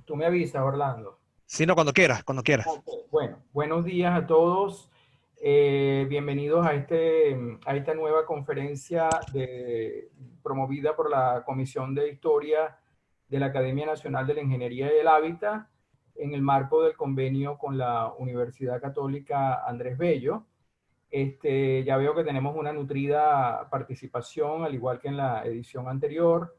Tú me avisas, Orlando. Sí, no, cuando quieras, cuando quieras. Ok. Bueno, buenos días a todos. Bienvenidos a, a esta nueva conferencia promovida por la Comisión de Historia de la Academia Nacional de la Ingeniería y el Hábitat en el marco del convenio con la Universidad Católica Andrés Bello. Ya veo que tenemos una nutrida participación, al igual que en la edición anterior.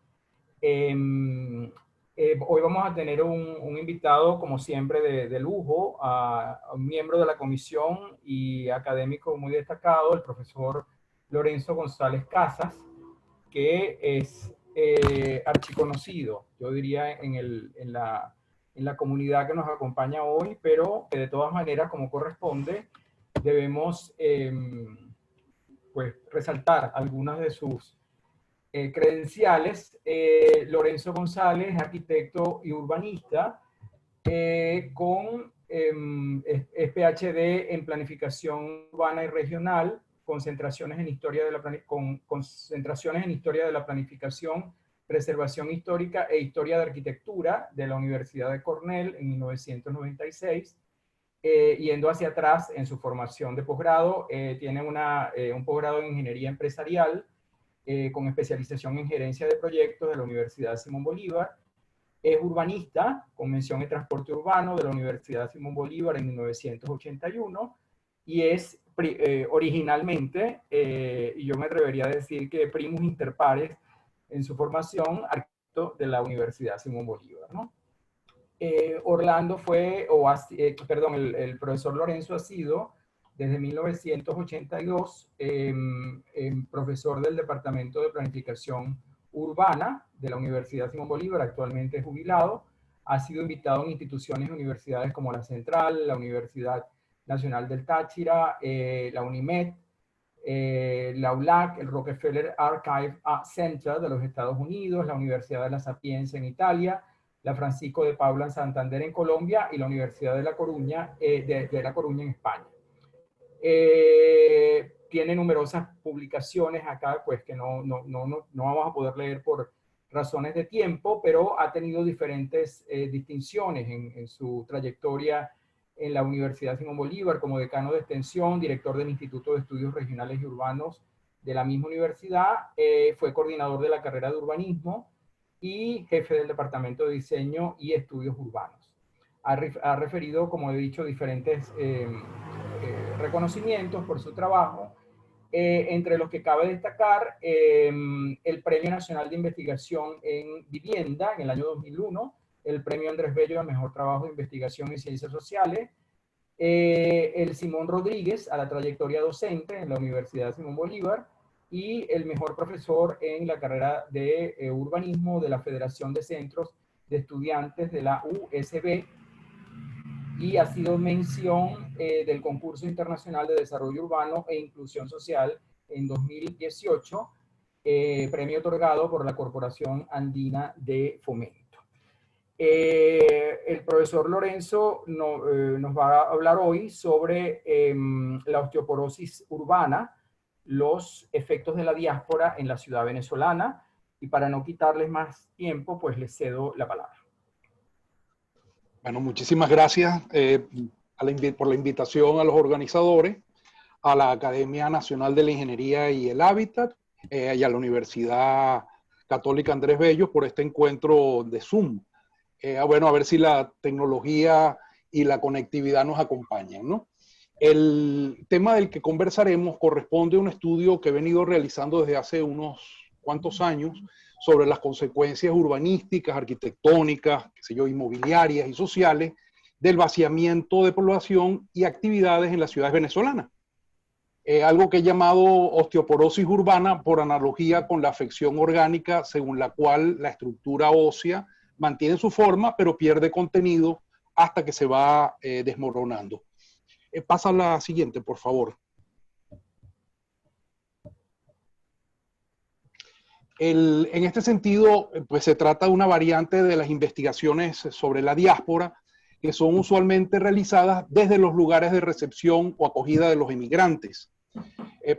Hoy vamos a tener un invitado, como siempre, de lujo, a un miembro de la comisión y académico muy destacado, el profesor Lorenzo González Casas, que es archiconocido, yo diría, en la comunidad que nos acompaña hoy, pero que de todas maneras, como corresponde, debemos pues, resaltar algunas de sus credenciales. Lorenzo González, arquitecto y urbanista, con es PhD en planificación urbana y regional, concentraciones en historia de concentraciones en historia de la planificación, preservación histórica e historia de arquitectura de la Universidad de Cornell en 1996. Yendo hacia atrás en su formación de posgrado, tiene un posgrado en ingeniería empresarial con especialización en gerencia de proyectos de la Universidad Simón Bolívar. Es urbanista, con mención en transporte urbano de la Universidad Simón Bolívar en 1981, y es originalmente, y yo me atrevería a decir que primus inter pares en su formación, arquitecto de la Universidad Simón Bolívar, ¿no? Orlando fue, perdón, el profesor Lorenzo ha sido desde 1982 profesor del Departamento de Planificación Urbana de la Universidad Simón Bolívar, actualmente jubilado. Ha sido invitado en instituciones y universidades como la Central, la Universidad Nacional del Táchira, la UNIMED, la ULAC, el Rockefeller Archive Center de los Estados Unidos, la Universidad de la Sapienza en Italia, la Francisco de Paula en Santander en Colombia y la Universidad de La Coruña, de La Coruña en España. Tiene numerosas publicaciones acá, pues que no vamos a poder leer por razones de tiempo, pero ha tenido diferentes distinciones en su trayectoria en la Universidad Simón Bolívar como decano de extensión, director del Instituto de Estudios Regionales y Urbanos de la misma universidad, fue coordinador de la carrera de urbanismo y jefe del Departamento de Diseño y Estudios Urbanos. Ha referido, como he dicho, diferentes reconocimientos por su trabajo, entre los que cabe destacar el Premio Nacional de Investigación en Vivienda en el año 2001, el Premio Andrés Bello a Mejor Trabajo de Investigación en Ciencias Sociales, el Simón Rodríguez a la trayectoria docente en la Universidad Simón Bolívar y el mejor profesor en la carrera de urbanismo de la Federación de Centros de Estudiantes de la USB, y ha sido mención del Concurso Internacional de Desarrollo Urbano e Inclusión Social en 2018, premio otorgado por la Corporación Andina de Fomento. El profesor Lorenzo nos va a hablar hoy sobre la osteoporosis urbana, los efectos de la diáspora en la ciudad venezolana, y para no quitarles más tiempo, pues les cedo la palabra. Bueno, muchísimas gracias por la invitación a los organizadores, a la Academia Nacional de la Ingeniería y el Hábitat y a la Universidad Católica Andrés Bello por este encuentro de Zoom. Bueno, a ver si la tecnología y la conectividad nos acompañan, ¿no? El tema del que conversaremos corresponde a un estudio que he venido realizando desde hace unos cuantos años sobre las consecuencias urbanísticas, arquitectónicas, qué sé yo, inmobiliarias y sociales del vaciamiento de población y actividades en las ciudades venezolanas. Algo que he llamado osteoporosis urbana por analogía con la afección orgánica según la cual la estructura ósea mantiene su forma pero pierde contenido hasta que se va desmoronando. Pasa la siguiente, por favor. En este sentido, pues se trata de una variante de las investigaciones sobre la diáspora que son usualmente realizadas desde los lugares de recepción o acogida de los inmigrantes.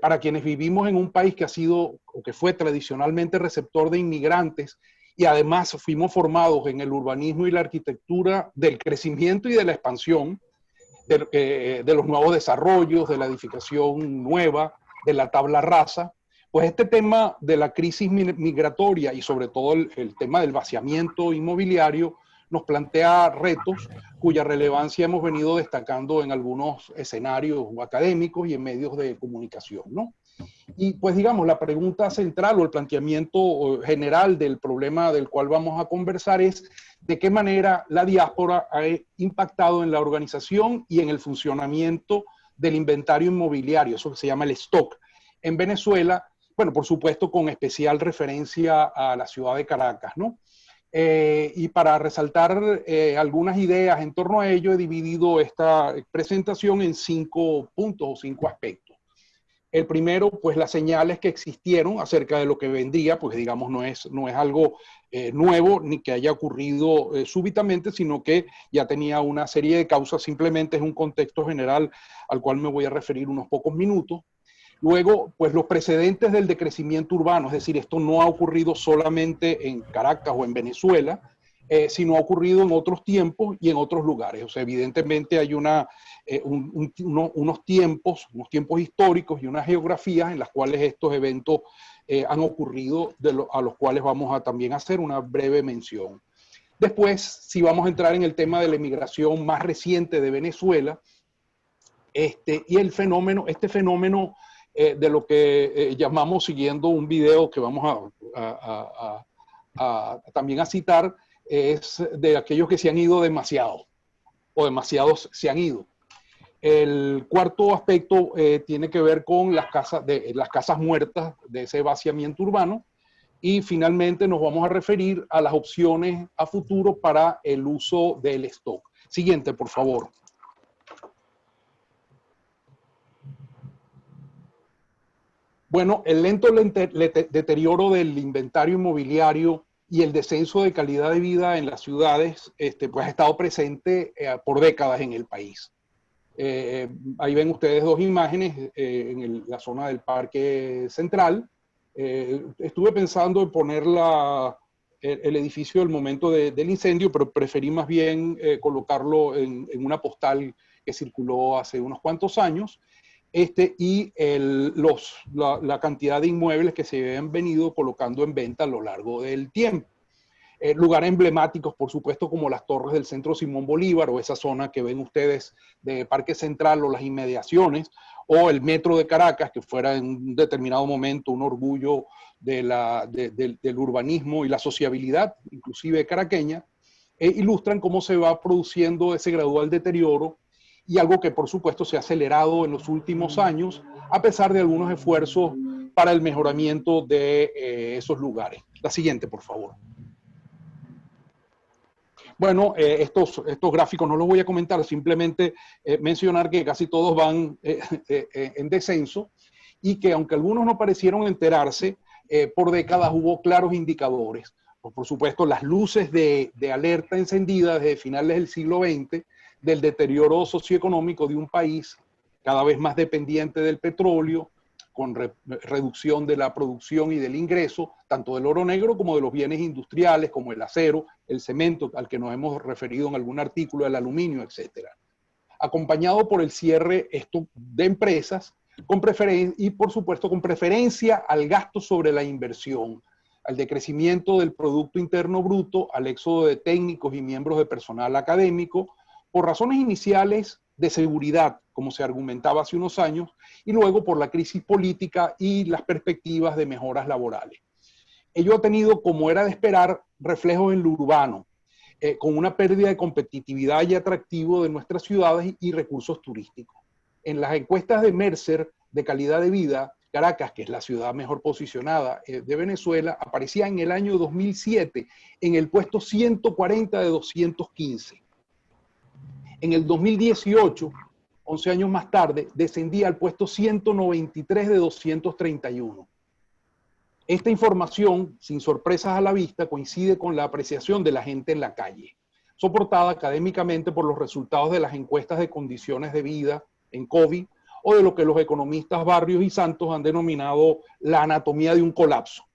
Para quienes vivimos en un país que ha sido o que fue tradicionalmente receptor de inmigrantes y además fuimos formados en el urbanismo y la arquitectura del crecimiento y de la expansión, de los nuevos desarrollos, de la edificación nueva, de la tabla rasa, pues este tema de la crisis migratoria y sobre todo el tema del vaciamiento inmobiliario nos plantea retos cuya relevancia hemos venido destacando en algunos escenarios académicos y en medios de comunicación, ¿no? Y pues digamos, la pregunta central o el planteamiento general del problema del cual vamos a conversar es de qué manera la diáspora ha impactado en la organización y en el funcionamiento del inventario inmobiliario, eso que se llama el stock, en Venezuela, bueno, por supuesto con especial referencia a la ciudad de Caracas, ¿no? Y para resaltar algunas ideas en torno a ello, he dividido esta presentación en 5 puntos o 5 aspectos. El primero, pues las señales que existieron acerca de lo que vendría, pues digamos no es algo nuevo ni que haya ocurrido súbitamente, sino que ya tenía una serie de causas, simplemente es un contexto general al cual me voy a referir unos pocos minutos. Luego, pues los precedentes del decrecimiento urbano, es decir, esto no ha ocurrido solamente en Caracas o en Venezuela, sino ha ocurrido en otros tiempos y en otros lugares. O sea, evidentemente hay unos tiempos históricos y unas geografías en las cuales estos eventos han ocurrido, a los cuales vamos a también hacer una breve mención. Después, si vamos a entrar en el tema de la emigración más reciente de Venezuela, y este fenómeno de lo que llamamos, siguiendo un video que vamos también a citar, es de aquellos que se han ido demasiado, o demasiados se han ido. El cuarto aspecto tiene que ver con las casas muertas de ese vaciamiento urbano, y finalmente nos vamos a referir a las opciones a futuro para el uso del stock. Siguiente, por favor. Bueno, el lento deterioro del inventario inmobiliario y el descenso de calidad de vida en las ciudades pues ha estado presente por décadas en el país. Ahí ven ustedes dos imágenes en la zona del Parque Central. Estuve pensando en poner el edificio del momento del incendio, pero preferí más bien colocarlo en una postal que circuló hace unos cuantos años. Y la cantidad de inmuebles que se habían venido colocando en venta a lo largo del tiempo. Lugares emblemáticos, por supuesto, como las torres del Centro Simón Bolívar o esa zona que ven ustedes de Parque Central o las inmediaciones, o el Metro de Caracas, que fuera en un determinado momento un orgullo del urbanismo y la sociabilidad, inclusive caraqueña, ilustran cómo se va produciendo ese gradual deterioro y algo que por supuesto se ha acelerado en los últimos años, a pesar de algunos esfuerzos para el mejoramiento de esos lugares. La siguiente, por favor. Bueno, estos gráficos no los voy a comentar, simplemente mencionar que casi todos van en descenso y que aunque algunos no parecieron enterarse, por décadas hubo claros indicadores. Por supuesto, las luces de alerta encendidas desde finales del siglo XX del deterioro socioeconómico de un país cada vez más dependiente del petróleo, con reducción de la producción y del ingreso, tanto del oro negro como de los bienes industriales, como el acero, el cemento, al que nos hemos referido en algún artículo, el aluminio, etc. Acompañado por el cierre de empresas, y por supuesto con preferencia al gasto sobre la inversión, al decrecimiento del Producto Interno Bruto, al éxodo de técnicos y miembros de personal académico, por razones iniciales de seguridad, como se argumentaba hace unos años, y luego por la crisis política y las perspectivas de mejoras laborales. Ello ha tenido, como era de esperar, reflejos en lo urbano, con una pérdida de competitividad y atractivo de nuestras ciudades y recursos turísticos. En las encuestas de Mercer de calidad de vida, Caracas, que es la ciudad mejor posicionada de Venezuela, aparecía en el año 2007 en el puesto 140 de 215. En el 2018, 11 años más tarde, descendía al puesto 193 de 231. Esta información, sin sorpresas a la vista, coincide con la apreciación de la gente en la calle, soportada académicamente por los resultados de las encuestas de condiciones de vida en COVID o de lo que los economistas Barrios y Santos han denominado la anatomía de un colapso.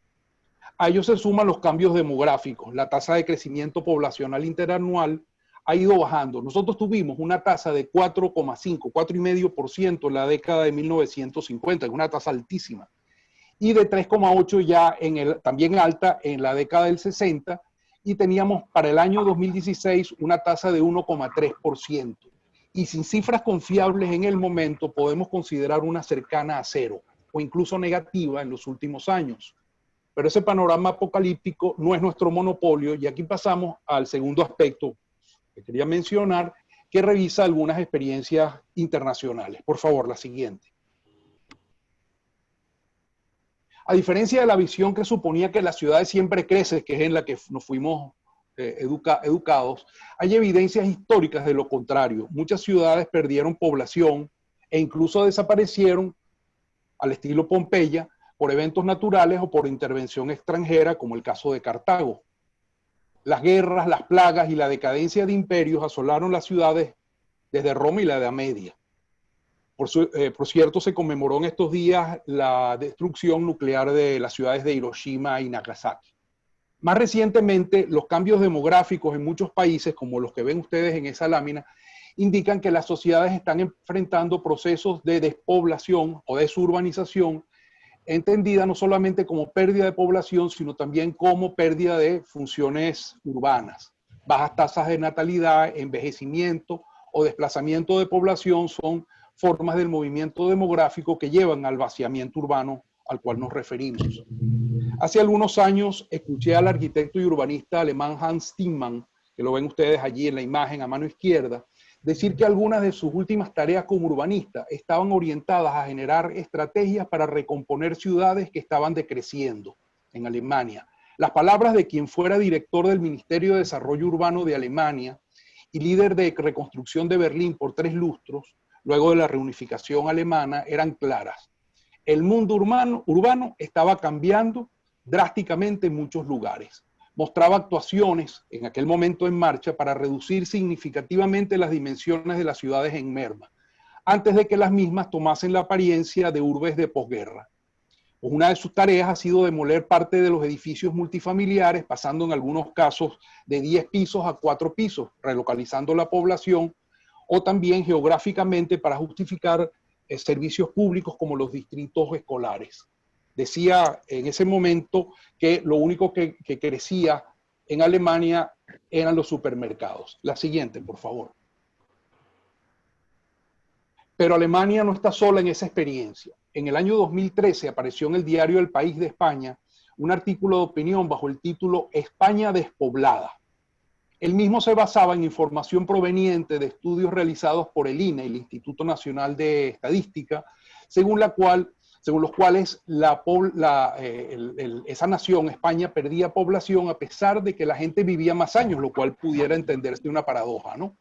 A ello se suman los cambios demográficos. La tasa de crecimiento poblacional interanual ha ido bajando. Nosotros tuvimos una tasa de 4,5, 4,5% en la década de 1950, que es una tasa altísima, y de 3,8 ya también alta en la década del 60, y teníamos para el año 2016 una tasa de 1,3%. Y sin cifras confiables en el momento podemos considerar una cercana a cero o incluso negativa en los últimos años. Pero ese panorama apocalíptico no es nuestro monopolio, y aquí pasamos al segundo aspecto que quería mencionar, que revisa algunas experiencias internacionales. Por favor, la siguiente. A diferencia de la visión que suponía que las ciudades siempre crecen, que es en la que nos fuimos educados, hay evidencias históricas de lo contrario. Muchas ciudades perdieron población e incluso desaparecieron, al estilo Pompeya, por eventos naturales o por intervención extranjera, como el caso de Cartago. Las guerras, las plagas y la decadencia de imperios asolaron las ciudades desde Roma y la Edad Media. Por cierto, se conmemoró en estos días la destrucción nuclear de las ciudades de Hiroshima y Nagasaki. Más recientemente, los cambios demográficos en muchos países, como los que ven ustedes en esa lámina, indican que las sociedades están enfrentando procesos de despoblación o desurbanización, entendida no solamente como pérdida de población, sino también como pérdida de funciones urbanas. Bajas tasas de natalidad, envejecimiento o desplazamiento de población son formas del movimiento demográfico que llevan al vaciamiento urbano al cual nos referimos. Hace algunos años escuché al arquitecto y urbanista alemán Hans Tillmann, que lo ven ustedes allí en la imagen a mano izquierda, decir que algunas de sus últimas tareas como urbanista estaban orientadas a generar estrategias para recomponer ciudades que estaban decreciendo en Alemania. Las palabras de quien fuera director del Ministerio de Desarrollo Urbano de Alemania y líder de reconstrucción de Berlín por 3 lustros, luego de la reunificación alemana, eran claras. El mundo urbano estaba cambiando drásticamente en muchos lugares. Mostraba actuaciones en aquel momento en marcha para reducir significativamente las dimensiones de las ciudades en merma, antes de que las mismas tomasen la apariencia de urbes de posguerra. Pues una de sus tareas ha sido demoler parte de los edificios multifamiliares, pasando en algunos casos de 10 pisos a 4 pisos, relocalizando la población, o también geográficamente para justificar servicios públicos como los distritos escolares. Decía en ese momento que lo único que crecía en Alemania eran los supermercados. La siguiente, por favor. Pero Alemania no está sola en esa experiencia. En el año 2013 apareció en el diario El País de España un artículo de opinión bajo el título España despoblada. El mismo se basaba en información proveniente de estudios realizados por el INE, el Instituto Nacional de Estadística, según los cuales esa nación, España, perdía población a pesar de que la gente vivía más años, lo cual pudiera entenderse una paradoja, ¿no?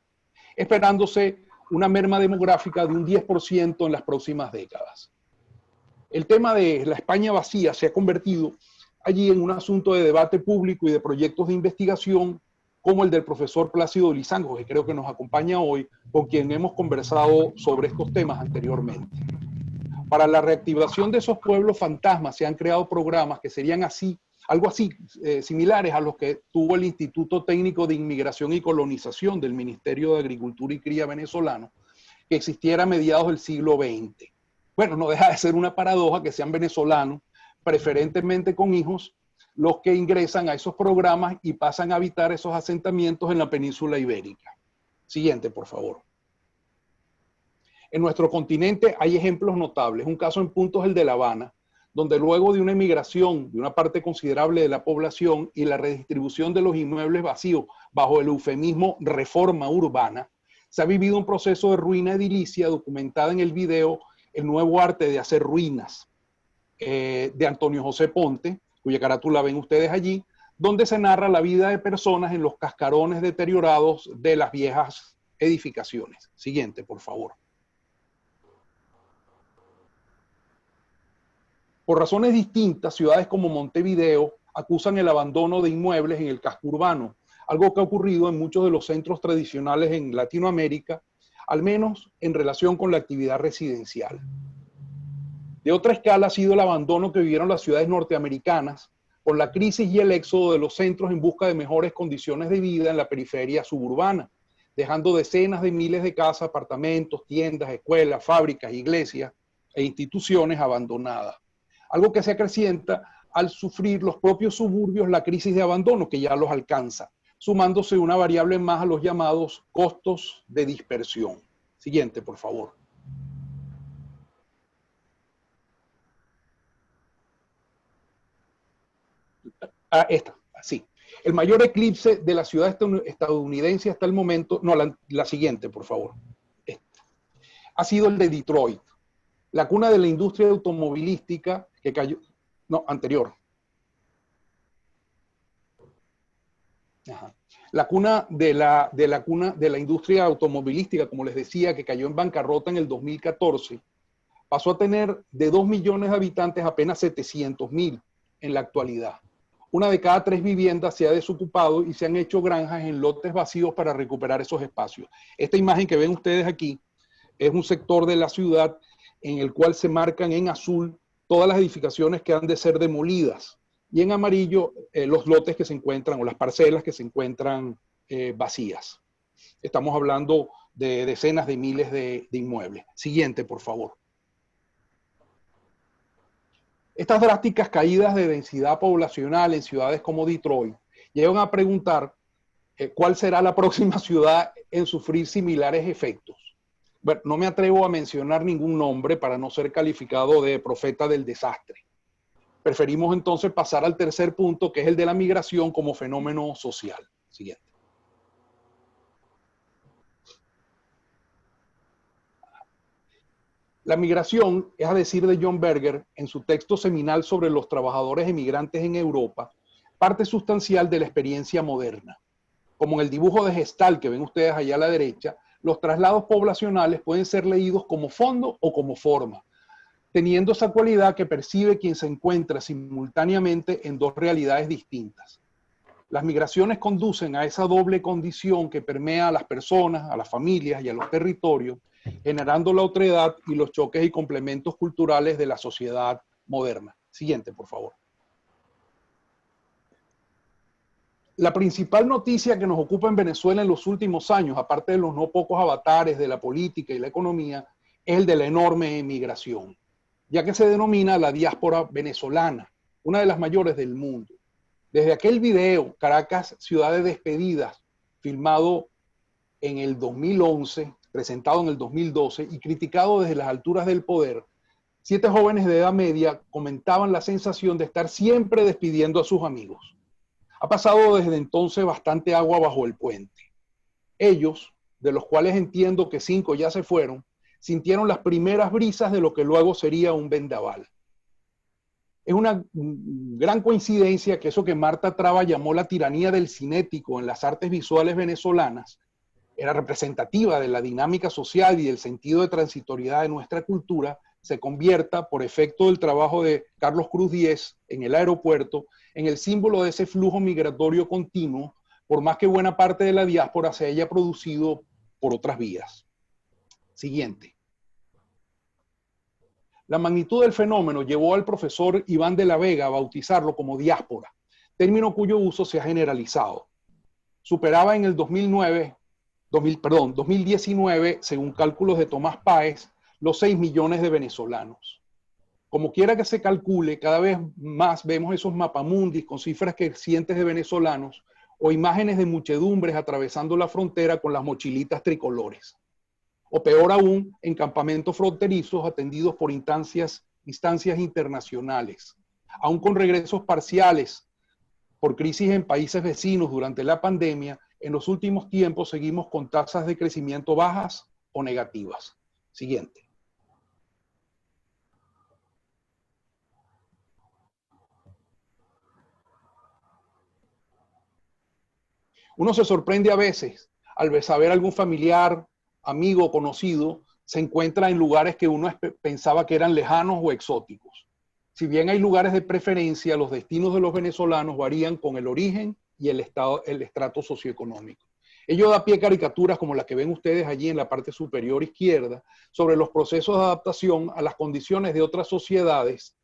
Esperándose una merma demográfica de un 10% en las próximas décadas. El tema de la España vacía se ha convertido allí en un asunto de debate público y de proyectos de investigación como el del profesor Plácido Lizango, que creo que nos acompaña hoy, con quien hemos conversado sobre estos temas anteriormente. Para la reactivación de esos pueblos fantasmas se han creado programas que serían algo así, similares a los que tuvo el Instituto Técnico de Inmigración y Colonización del Ministerio de Agricultura y Cría venezolano, que existiera a mediados del siglo XX. Bueno, no deja de ser una paradoja que sean venezolanos, preferentemente con hijos, los que ingresan a esos programas y pasan a habitar esos asentamientos en la península ibérica. Siguiente, por favor. En nuestro continente hay ejemplos notables. Un caso en punto es el de La Habana, donde luego de una emigración de una parte considerable de la población y la redistribución de los inmuebles vacíos bajo el eufemismo reforma urbana, se ha vivido un proceso de ruina edilicia documentada en el video El nuevo arte de hacer ruinas, de Antonio José Ponte, cuya carátula ven ustedes allí, donde se narra la vida de personas en los cascarones deteriorados de las viejas edificaciones. Siguiente, por favor. Por razones distintas, ciudades como Montevideo acusan el abandono de inmuebles en el casco urbano, algo que ha ocurrido en muchos de los centros tradicionales en Latinoamérica, al menos en relación con la actividad residencial. De otra escala ha sido el abandono que vivieron las ciudades norteamericanas, por la crisis y el éxodo de los centros en busca de mejores condiciones de vida en la periferia suburbana, dejando decenas de miles de casas, apartamentos, tiendas, escuelas, fábricas, iglesias e instituciones abandonadas. Algo que se acrecienta al sufrir los propios suburbios la crisis de abandono que ya los alcanza, sumándose una variable más a los llamados costos de dispersión. Siguiente, por favor. Esta, sí. El mayor eclipse de la ciudad estadounidense hasta el momento, no, la siguiente, por favor. Esta. Ha sido el de Detroit, la cuna de la industria automovilística que cayó, no, anterior. Ajá. La cuna de la industria automovilística, como les decía, que cayó en bancarrota en el 2014, pasó a tener de 2 millones de habitantes apenas 700.000 en la actualidad. Una de cada 3 viviendas se ha desocupado y se han hecho granjas en lotes vacíos para recuperar esos espacios. Esta imagen que ven ustedes aquí es un sector de la ciudad en el cual se marcan en azul todas las edificaciones que han de ser demolidas y en amarillo los lotes que se encuentran o las parcelas que se encuentran vacías. Estamos hablando de decenas de miles de inmuebles. Siguiente, por favor. Estas drásticas caídas de densidad poblacional en ciudades como Detroit llevan a preguntar cuál será la próxima ciudad en sufrir similares efectos. Bueno, no me atrevo a mencionar ningún nombre para no ser calificado de profeta del desastre. Preferimos entonces pasar al tercer punto, que es el de la migración como fenómeno social. Siguiente. La migración, es a decir de John Berger, en su texto seminal sobre los trabajadores emigrantes en Europa, parte sustancial de la experiencia moderna. Como en el dibujo de Gestal que ven ustedes allá a la derecha, los traslados poblacionales pueden ser leídos como fondo o como forma, teniendo esa cualidad que percibe quien se encuentra simultáneamente en dos realidades distintas. Las migraciones conducen a esa doble condición que permea a las personas, a las familias y a los territorios, generando la otredad y los choques y complementos culturales de la sociedad moderna. Siguiente, por favor. La principal noticia que nos ocupa en Venezuela en los últimos años, aparte de los no pocos avatares de la política y la economía, es el de la enorme emigración, ya que se denomina la diáspora venezolana, una de las mayores del mundo. Desde aquel video, Caracas, Ciudad de Despedidas, filmado en el 2011, presentado en el 2012 y criticado desde las alturas del poder, 7 jóvenes de edad media comentaban la sensación de estar siempre despidiendo a sus amigos. Ha pasado desde entonces bastante agua bajo el puente. Ellos, de los cuales entiendo que 5 ya se fueron, sintieron las primeras brisas de lo que luego sería un vendaval. Es una gran coincidencia que eso que Marta Traba llamó la tiranía del cinético en las artes visuales venezolanas era representativa de la dinámica social y del sentido de transitoriedad de nuestra cultura, se convierta, por efecto del trabajo de Carlos Cruz Diez en el aeropuerto, en el símbolo de ese flujo migratorio continuo, por más que buena parte de la diáspora se haya producido por otras vías. Siguiente. La magnitud del fenómeno llevó al profesor Iván de la Vega a bautizarlo como diáspora, término cuyo uso se ha generalizado. Superaba en el 2019, según cálculos de Tomás Páez, los 6 millones de venezolanos. Como quiera que se calcule, cada vez más vemos esos mapamundis con cifras crecientes de venezolanos o imágenes de muchedumbres atravesando la frontera con las mochilitas tricolores. O peor aún, en campamentos fronterizos atendidos por instancias internacionales. Aún con regresos parciales por crisis en países vecinos durante la pandemia, en los últimos tiempos seguimos con tasas de crecimiento bajas o negativas. Siguiente. Uno se sorprende a veces al saber algún familiar, amigo o conocido se encuentra en lugares que uno pensaba que eran lejanos o exóticos. Si bien hay lugares de preferencia, los destinos de los venezolanos varían con el origen y el estrato socioeconómico. Ello da pie a caricaturas como las que ven ustedes allí en la parte superior izquierda sobre los procesos de adaptación a las condiciones de otras sociedades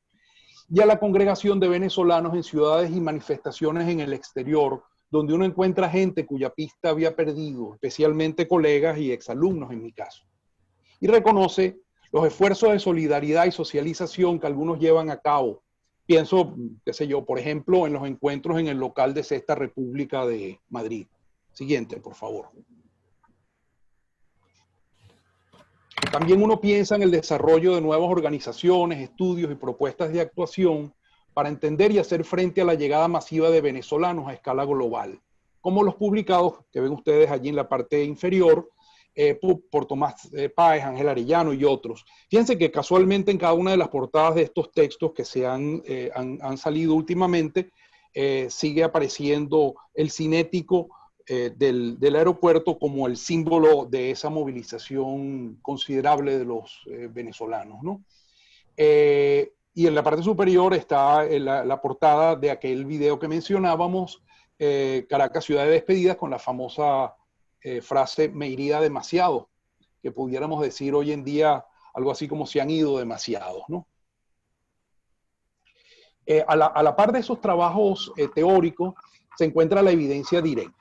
y a la congregación de venezolanos en ciudades y manifestaciones en el exterior, donde uno encuentra gente cuya pista había perdido, especialmente colegas y exalumnos en mi caso. Y reconoce los esfuerzos de solidaridad y socialización que algunos llevan a cabo. Pienso, qué sé yo, por ejemplo, en los encuentros en el local de Sexta República de Madrid. Siguiente, por favor. También uno piensa en el desarrollo de nuevas organizaciones, estudios y propuestas de actuación para entender y hacer frente a la llegada masiva de venezolanos a escala global, como los publicados que ven ustedes allí en la parte inferior, por Tomás Páez, Ángel Arellano y otros. Fíjense que casualmente en cada una de las portadas de estos textos que se han salido últimamente, sigue apareciendo el cinético del aeropuerto como el símbolo de esa movilización considerable de los venezolanos, ¿no? Y en la parte superior está la portada de aquel video que mencionábamos, Caracas, ciudad de despedidas, con la famosa frase, me iría demasiado, que pudiéramos decir hoy en día algo así como se han ido demasiados, ¿no? A la par de esos trabajos teóricos se encuentra la evidencia directa.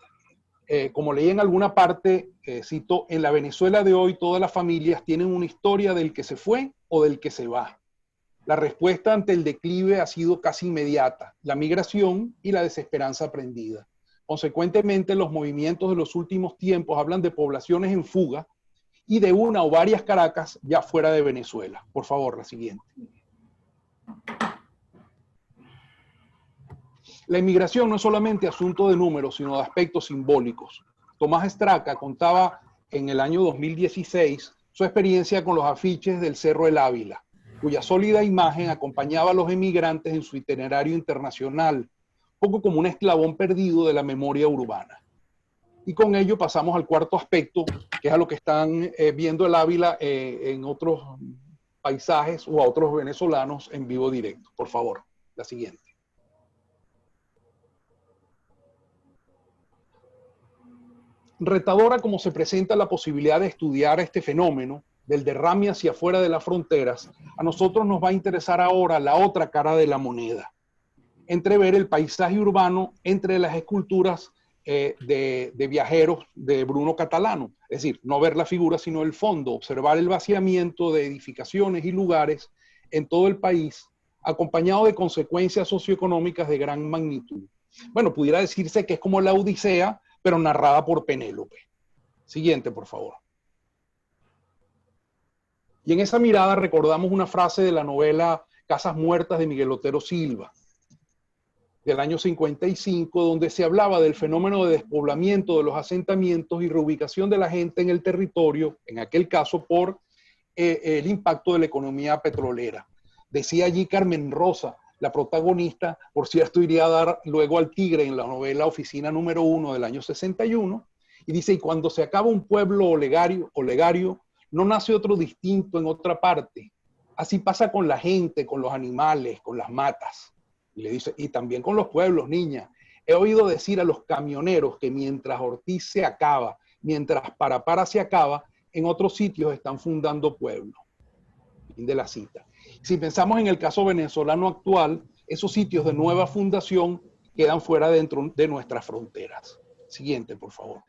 Como leí en alguna parte, cito, en la Venezuela de hoy todas las familias tienen una historia del que se fue o del que se va. La respuesta ante el declive ha sido casi inmediata, la migración y la desesperanza aprendida. Consecuentemente, los movimientos de los últimos tiempos hablan de poblaciones en fuga y de una o varias Caracas ya fuera de Venezuela. Por favor, la siguiente. La inmigración no es solamente asunto de números, sino de aspectos simbólicos. Tomás Estraca contaba en el año 2016 su experiencia con los afiches del Cerro El Ávila, cuya sólida imagen acompañaba a los emigrantes en su itinerario internacional, poco como un eslabón perdido de la memoria urbana. Y con ello pasamos al cuarto aspecto, que es a lo que están viendo el Ávila en otros paisajes o a otros venezolanos en vivo directo. Por favor, la siguiente. Retadora como se presenta la posibilidad de estudiar este fenómeno del derrame hacia afuera de las fronteras, a nosotros nos va a interesar ahora la otra cara de la moneda. Entrever el paisaje urbano entre las esculturas de viajeros de Bruno Catalano. Es decir, no ver la figura, sino el fondo, observar el vaciamiento de edificaciones y lugares en todo el país, acompañado de consecuencias socioeconómicas de gran magnitud. Bueno, pudiera decirse que es como la Odisea, pero narrada por Penélope. Siguiente, por favor. Y en esa mirada recordamos una frase de la novela Casas Muertas de Miguel Otero Silva, del año 55, donde se hablaba del fenómeno de despoblamiento de los asentamientos y reubicación de la gente en el territorio, en aquel caso por el impacto de la economía petrolera. Decía allí Carmen Rosa, la protagonista, por cierto, iría a dar luego al tigre en la novela Oficina número 1 del año 61, y dice, y cuando se acaba un pueblo olegario, no nace otro distinto en otra parte. Así pasa con la gente, con los animales, con las matas. Y le dice, y también con los pueblos, niña. He oído decir a los camioneros que mientras Ortiz se acaba, mientras Parapara se acaba, en otros sitios están fundando pueblos. Fin de la cita. Si pensamos en el caso venezolano actual, esos sitios de nueva fundación quedan fuera dentro de nuestras fronteras. Siguiente, por favor.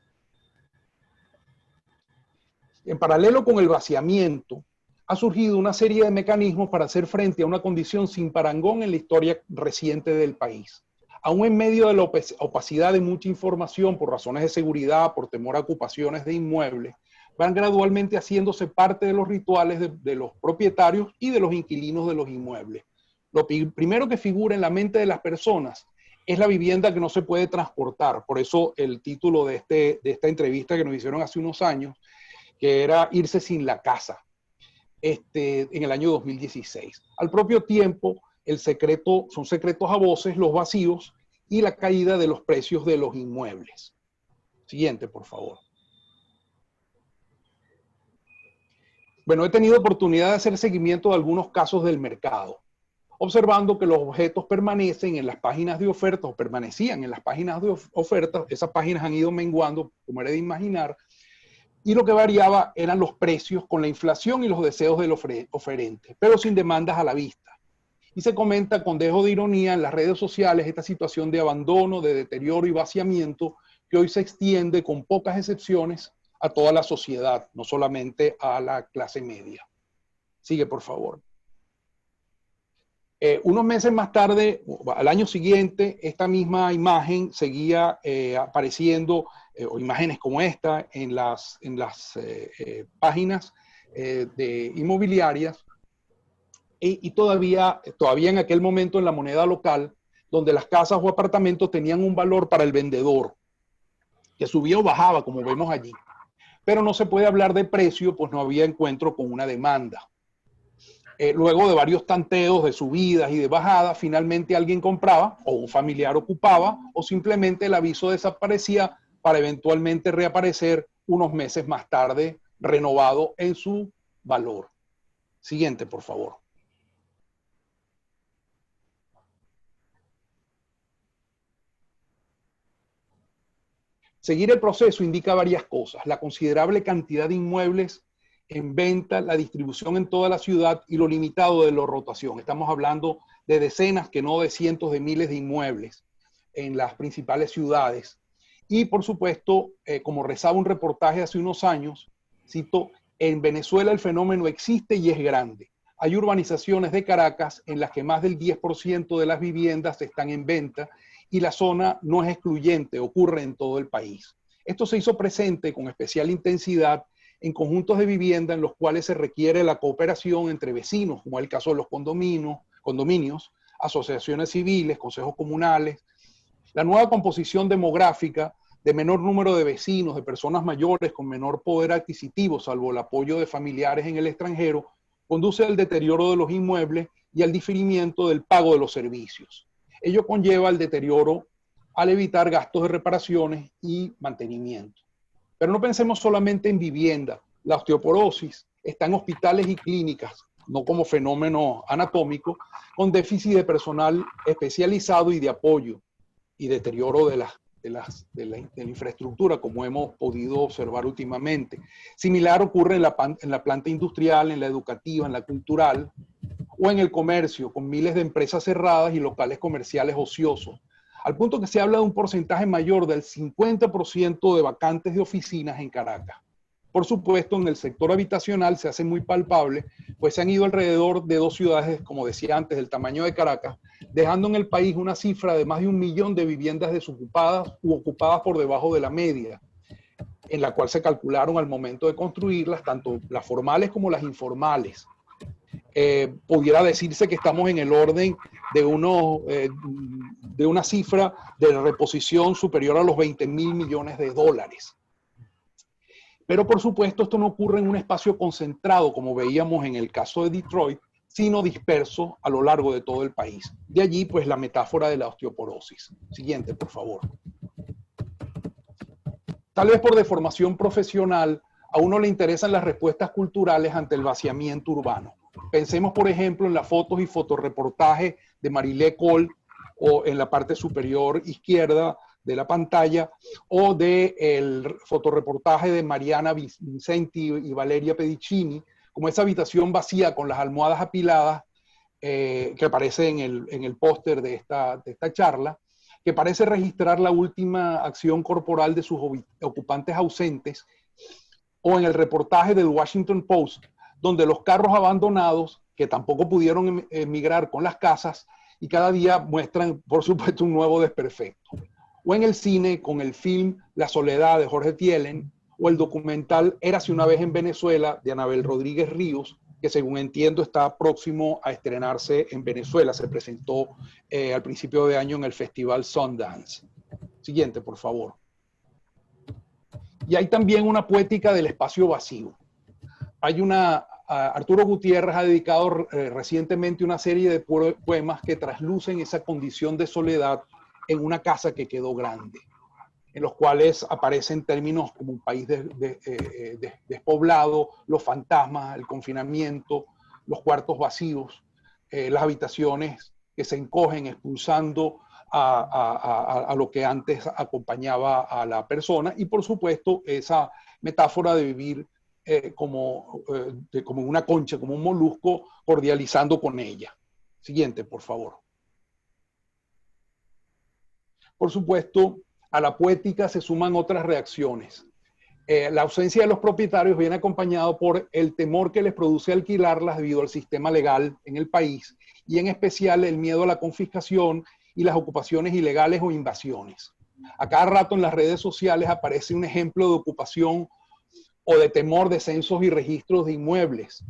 En paralelo con el vaciamiento, ha surgido una serie de mecanismos para hacer frente a una condición sin parangón en la historia reciente del país. Aún en medio de la opacidad de mucha información por razones de seguridad, por temor a ocupaciones de inmuebles, van gradualmente haciéndose parte de los rituales de los propietarios y de los inquilinos de los inmuebles. Lo primero que figura en la mente de las personas es la vivienda que no se puede transportar. Por eso el título de esta entrevista que nos hicieron hace unos años, que era Irse sin la casa, en el año 2016. Al propio tiempo, son secretos a voces los vacíos y la caída de los precios de los inmuebles. Siguiente, por favor. Bueno, he tenido oportunidad de hacer seguimiento de algunos casos del mercado, observando que los objetos permanecen en las páginas de oferta, o permanecían en las páginas de oferta. Esas páginas han ido menguando, como era de imaginar, y lo que variaba eran los precios con la inflación y los deseos del oferente, pero sin demandas a la vista. Y se comenta con dejo de ironía en las redes sociales esta situación de abandono, de deterioro y vaciamiento que hoy se extiende con pocas excepciones a toda la sociedad, no solamente a la clase media. Sigue, por favor. Unos meses más tarde, al año siguiente, esta misma imagen seguía apareciendo, o imágenes como esta, en las páginas de inmobiliarias, y todavía en aquel momento en la moneda local, donde las casas o apartamentos tenían un valor para el vendedor, que subía o bajaba, como vemos allí. Pero no se puede hablar de precio, pues no había encuentro con una demanda. Luego de varios tanteos de subidas y de bajadas, finalmente alguien compraba o un familiar ocupaba o simplemente el aviso desaparecía para eventualmente reaparecer unos meses más tarde renovado en su valor. Siguiente, por favor. Seguir el proceso indica varias cosas: la considerable cantidad de inmuebles en venta, la distribución en toda la ciudad y lo limitado de la rotación. Estamos hablando de decenas, que no de cientos de miles de inmuebles en las principales ciudades. Y por supuesto, como rezaba un reportaje hace unos años, cito, en Venezuela el fenómeno existe y es grande. Hay urbanizaciones de Caracas en las que más del 10% de las viviendas están en venta y la zona no es excluyente, ocurre en todo el país. Esto se hizo presente con especial intensidad en conjuntos de vivienda en los cuales se requiere la cooperación entre vecinos, como es el caso de los condominios, asociaciones civiles, consejos comunales. La nueva composición demográfica de menor número de vecinos, de personas mayores con menor poder adquisitivo, salvo el apoyo de familiares en el extranjero, conduce al deterioro de los inmuebles y al diferimiento del pago de los servicios. Ello conlleva el deterioro al evitar gastos de reparaciones y mantenimiento. Pero no pensemos solamente en vivienda. La osteoporosis está en hospitales y clínicas, no como fenómeno anatómico, con déficit de personal especializado y de apoyo y deterioro de la infraestructura, como hemos podido observar últimamente. Similar ocurre en la planta industrial, en la educativa, en la cultural o en el comercio, con miles de empresas cerradas y locales comerciales ociosos, al punto que se habla de un porcentaje mayor del 50% de vacantes de oficinas en Caracas. Por supuesto, en el sector habitacional se hace muy palpable, pues se han ido alrededor de 2 ciudades, como decía antes, del tamaño de Caracas, dejando en el país una cifra de más de 1 millón de viviendas desocupadas u ocupadas por debajo de la media, en la cual se calcularon al momento de construirlas, tanto las formales como las informales. Pudiera decirse que estamos en el orden de una cifra de reposición superior a los 20.000 millones de dólares. Pero por supuesto esto no ocurre en un espacio concentrado, como veíamos en el caso de Detroit, sino disperso a lo largo de todo el país. De allí, pues, la metáfora de la osteoporosis. Siguiente, por favor. Tal vez por deformación profesional, a uno le interesan las respuestas culturales ante el vaciamiento urbano. Pensemos, por ejemplo, en las fotos y fotoreportajes de Marilé Cole, o en la parte superior izquierda de la pantalla, o del fotoreportaje de Mariana Vincenti y Valeria Pedicini, como esa habitación vacía con las almohadas apiladas que aparece en el póster de esta charla, que parece registrar la última acción corporal de sus ocupantes ausentes, o en el reportaje del Washington Post, donde los carros abandonados, que tampoco pudieron emigrar con las casas, y cada día muestran, por supuesto, un nuevo desperfecto. O en el cine, con el film La Soledad de Jorge Thielen, o el documental Érase una vez en Venezuela de Anabel Rodríguez Ríos, que según entiendo está próximo a estrenarse en Venezuela. Se presentó al principio de año en el Festival Sundance. Siguiente, por favor. Y hay también una poética del espacio vacío. Arturo Gutiérrez ha dedicado recientemente una serie de poemas que traslucen esa condición de soledad en una casa que quedó grande, en los cuales aparecen términos como un país despoblado, los fantasmas, el confinamiento, los cuartos vacíos, las habitaciones que se encogen expulsando a lo que antes acompañaba a la persona, y por supuesto esa metáfora de vivir como una concha, como un molusco, cordializando con ella. Siguiente, por favor. Por supuesto, a la poética se suman otras reacciones. La ausencia de los propietarios viene acompañado por el temor que les produce alquilarlas debido al sistema legal en el país y en especial el miedo a la confiscación y las ocupaciones ilegales o invasiones. A cada rato en las redes sociales aparece un ejemplo de ocupación o de temor de censos y registros de inmuebles.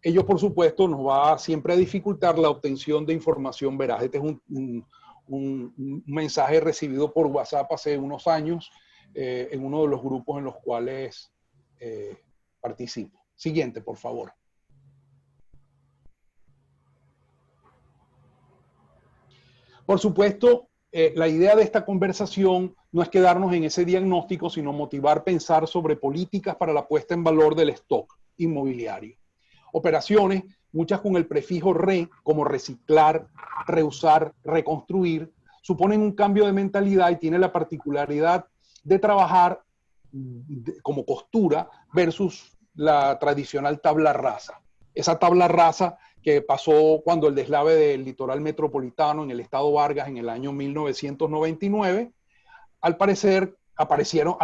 Ello, por supuesto, nos va siempre a dificultar la obtención de información veraz. Este es un mensaje recibido por WhatsApp hace unos años en uno de los grupos en los cuales participo. Siguiente, por favor. Por supuesto, la idea de esta conversación no es quedarnos en ese diagnóstico, sino motivar pensar sobre políticas para la puesta en valor del stock inmobiliario. Operaciones, muchas con el prefijo re, como reciclar, reusar, reconstruir, suponen un cambio de mentalidad y tienen la particularidad de trabajar como costura versus la tradicional tabla rasa. Esa tabla rasa que pasó cuando el deslave del litoral metropolitano en el estado Vargas en el año 1999, al parecer aparecieron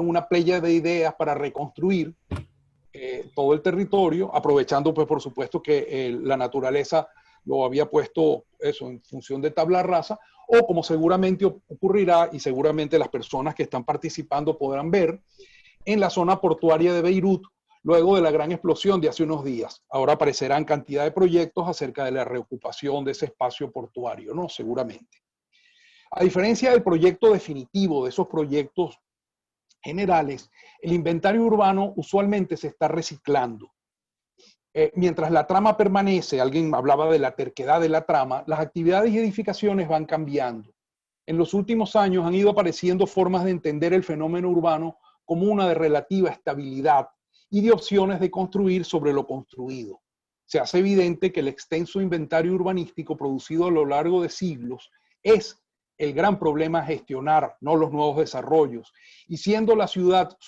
una playa de ideas para reconstruir todo el territorio, aprovechando pues por supuesto que la naturaleza lo había puesto eso en función de tabla rasa, o como seguramente ocurrirá y seguramente las personas que están participando podrán ver, en la zona portuaria de Beirut, luego de la gran explosión de hace unos días. Ahora aparecerán cantidad de proyectos acerca de la reocupación de ese espacio portuario, ¿no? Seguramente. A diferencia del proyecto definitivo, de esos proyectos generales, el inventario urbano usualmente se está reciclando. Mientras la trama permanece, alguien hablaba de la terquedad de la trama, las actividades y edificaciones van cambiando. En los últimos años han ido apareciendo formas de entender el fenómeno urbano como una de relativa estabilidad y de opciones de construir sobre lo construido. Se hace evidente que el extenso inventario urbanístico producido a lo largo de siglos es el gran problema a gestionar, no los nuevos desarrollos. Y siendo la ciudad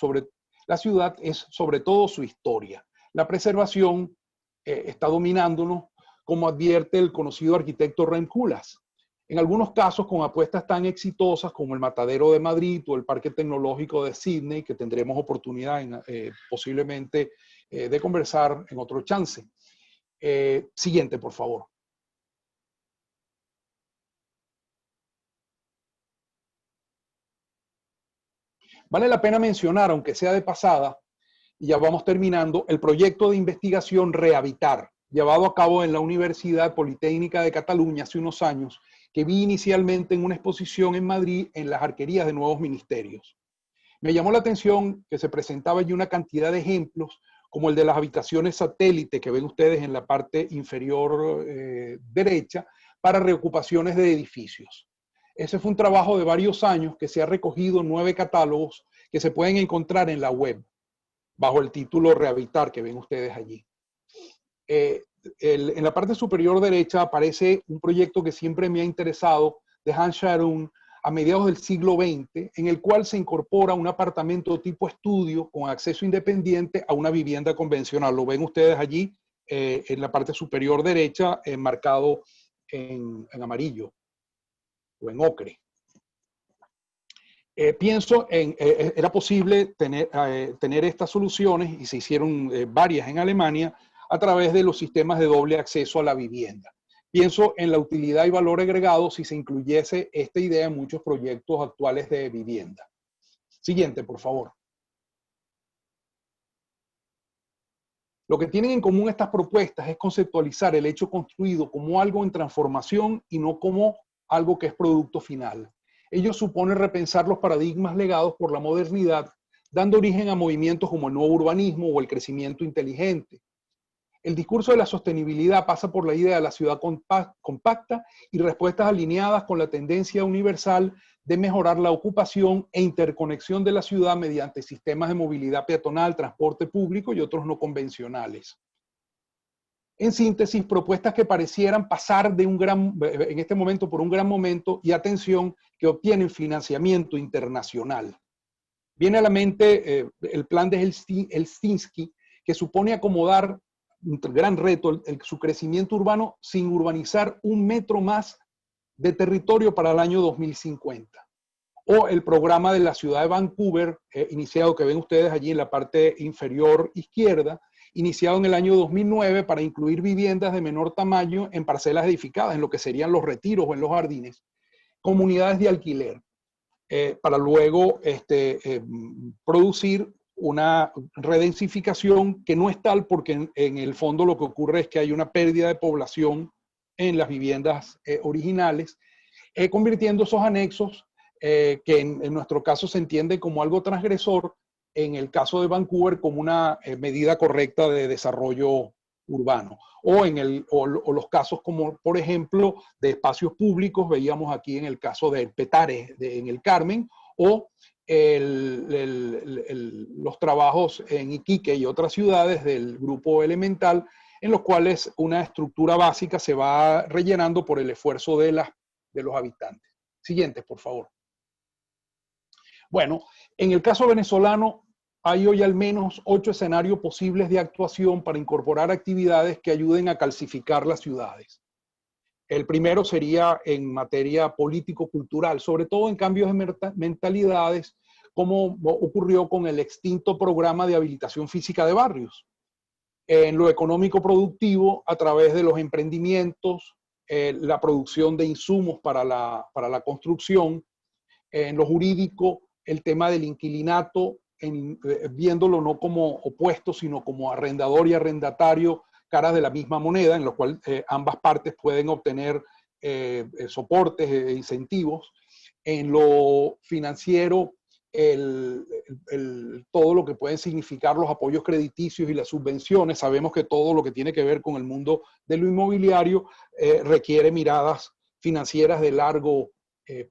es sobre todo su historia. La preservación está dominándonos, como advierte el conocido arquitecto Rem Koolhaas. En algunos casos con apuestas tan exitosas como el Matadero de Madrid o el Parque Tecnológico de Sydney, que tendremos oportunidad posiblemente de conversar en otro chance. Siguiente, por favor. Vale la pena mencionar, aunque sea de pasada, y ya vamos terminando, el proyecto de investigación Rehabitar, llevado a cabo en la Universidad Politécnica de Cataluña hace unos años, que vi inicialmente en una exposición en Madrid en las arquerías de nuevos ministerios. Me llamó la atención que se presentaba allí una cantidad de ejemplos, como el de las habitaciones satélite que ven ustedes en la parte inferior derecha, para reocupaciones de edificios. Ese fue un trabajo de varios años que se ha recogido en 9 catálogos que se pueden encontrar en la web, bajo el título Rehabitar, que ven ustedes allí. En la parte superior derecha aparece un proyecto que siempre me ha interesado, de Hans Scharoun, a mediados del siglo XX, en el cual se incorpora un apartamento tipo estudio con acceso independiente a una vivienda convencional. Lo ven ustedes allí en la parte superior derecha, marcado en amarillo o en ocre. Pienso era posible tener estas soluciones, y se hicieron varias en Alemania, a través de los sistemas de doble acceso a la vivienda. Pienso en la utilidad y valor agregado si se incluyese esta idea en muchos proyectos actuales de vivienda. Siguiente, por favor. Lo que tienen en común estas propuestas es conceptualizar el hecho construido como algo en transformación y no como algo que es producto final. Ello supone repensar los paradigmas legados por la modernidad, dando origen a movimientos como el nuevo urbanismo o el crecimiento inteligente. El discurso de la sostenibilidad pasa por la idea de la ciudad compacta y respuestas alineadas con la tendencia universal de mejorar la ocupación e interconexión de la ciudad mediante sistemas de movilidad peatonal, transporte público y otros no convencionales. En síntesis, propuestas que parecieran pasar en este momento por un gran momento y atención, que obtienen financiamiento internacional. Viene a la mente el plan de Helsinki, que supone acomodar un gran reto su crecimiento urbano sin urbanizar un metro más de territorio para el año 2050. O el programa de la ciudad de Vancouver, iniciado, que ven ustedes allí en la parte inferior izquierda, iniciado en el año 2009 para incluir viviendas de menor tamaño en parcelas edificadas, en lo que serían los retiros o en los jardines, comunidades de alquiler, para luego producir una redensificación que no es tal, porque en el fondo lo que ocurre es que hay una pérdida de población en las viviendas originales, convirtiendo esos anexos, que en nuestro caso se entiende como algo transgresor, en el caso de Vancouver como una medida correcta de desarrollo urbano. O los casos como, por ejemplo, de espacios públicos, veíamos aquí en el caso de Petare, en el Carmen, o los trabajos en Iquique y otras ciudades del grupo Elemental, en los cuales una estructura básica se va rellenando por el esfuerzo de los habitantes. Siguiente, por favor. Bueno, en el caso venezolano hay hoy al menos 8 escenarios posibles de actuación para incorporar actividades que ayuden a calcificar las ciudades. El primero sería en materia político-cultural, sobre todo en cambios de mentalidades, como ocurrió con el extinto programa de habilitación física de barrios. En lo económico-productivo, a través de los emprendimientos, la producción de insumos para la construcción. En lo jurídico, el tema del inquilinato, viéndolo no como opuesto, sino como arrendador y arrendatario, caras de la misma moneda, en lo cual ambas partes pueden obtener soportes e incentivos. En lo financiero, todo lo que pueden significar los apoyos crediticios y las subvenciones. Sabemos que todo lo que tiene que ver con el mundo de lo inmobiliario requiere miradas financieras de largo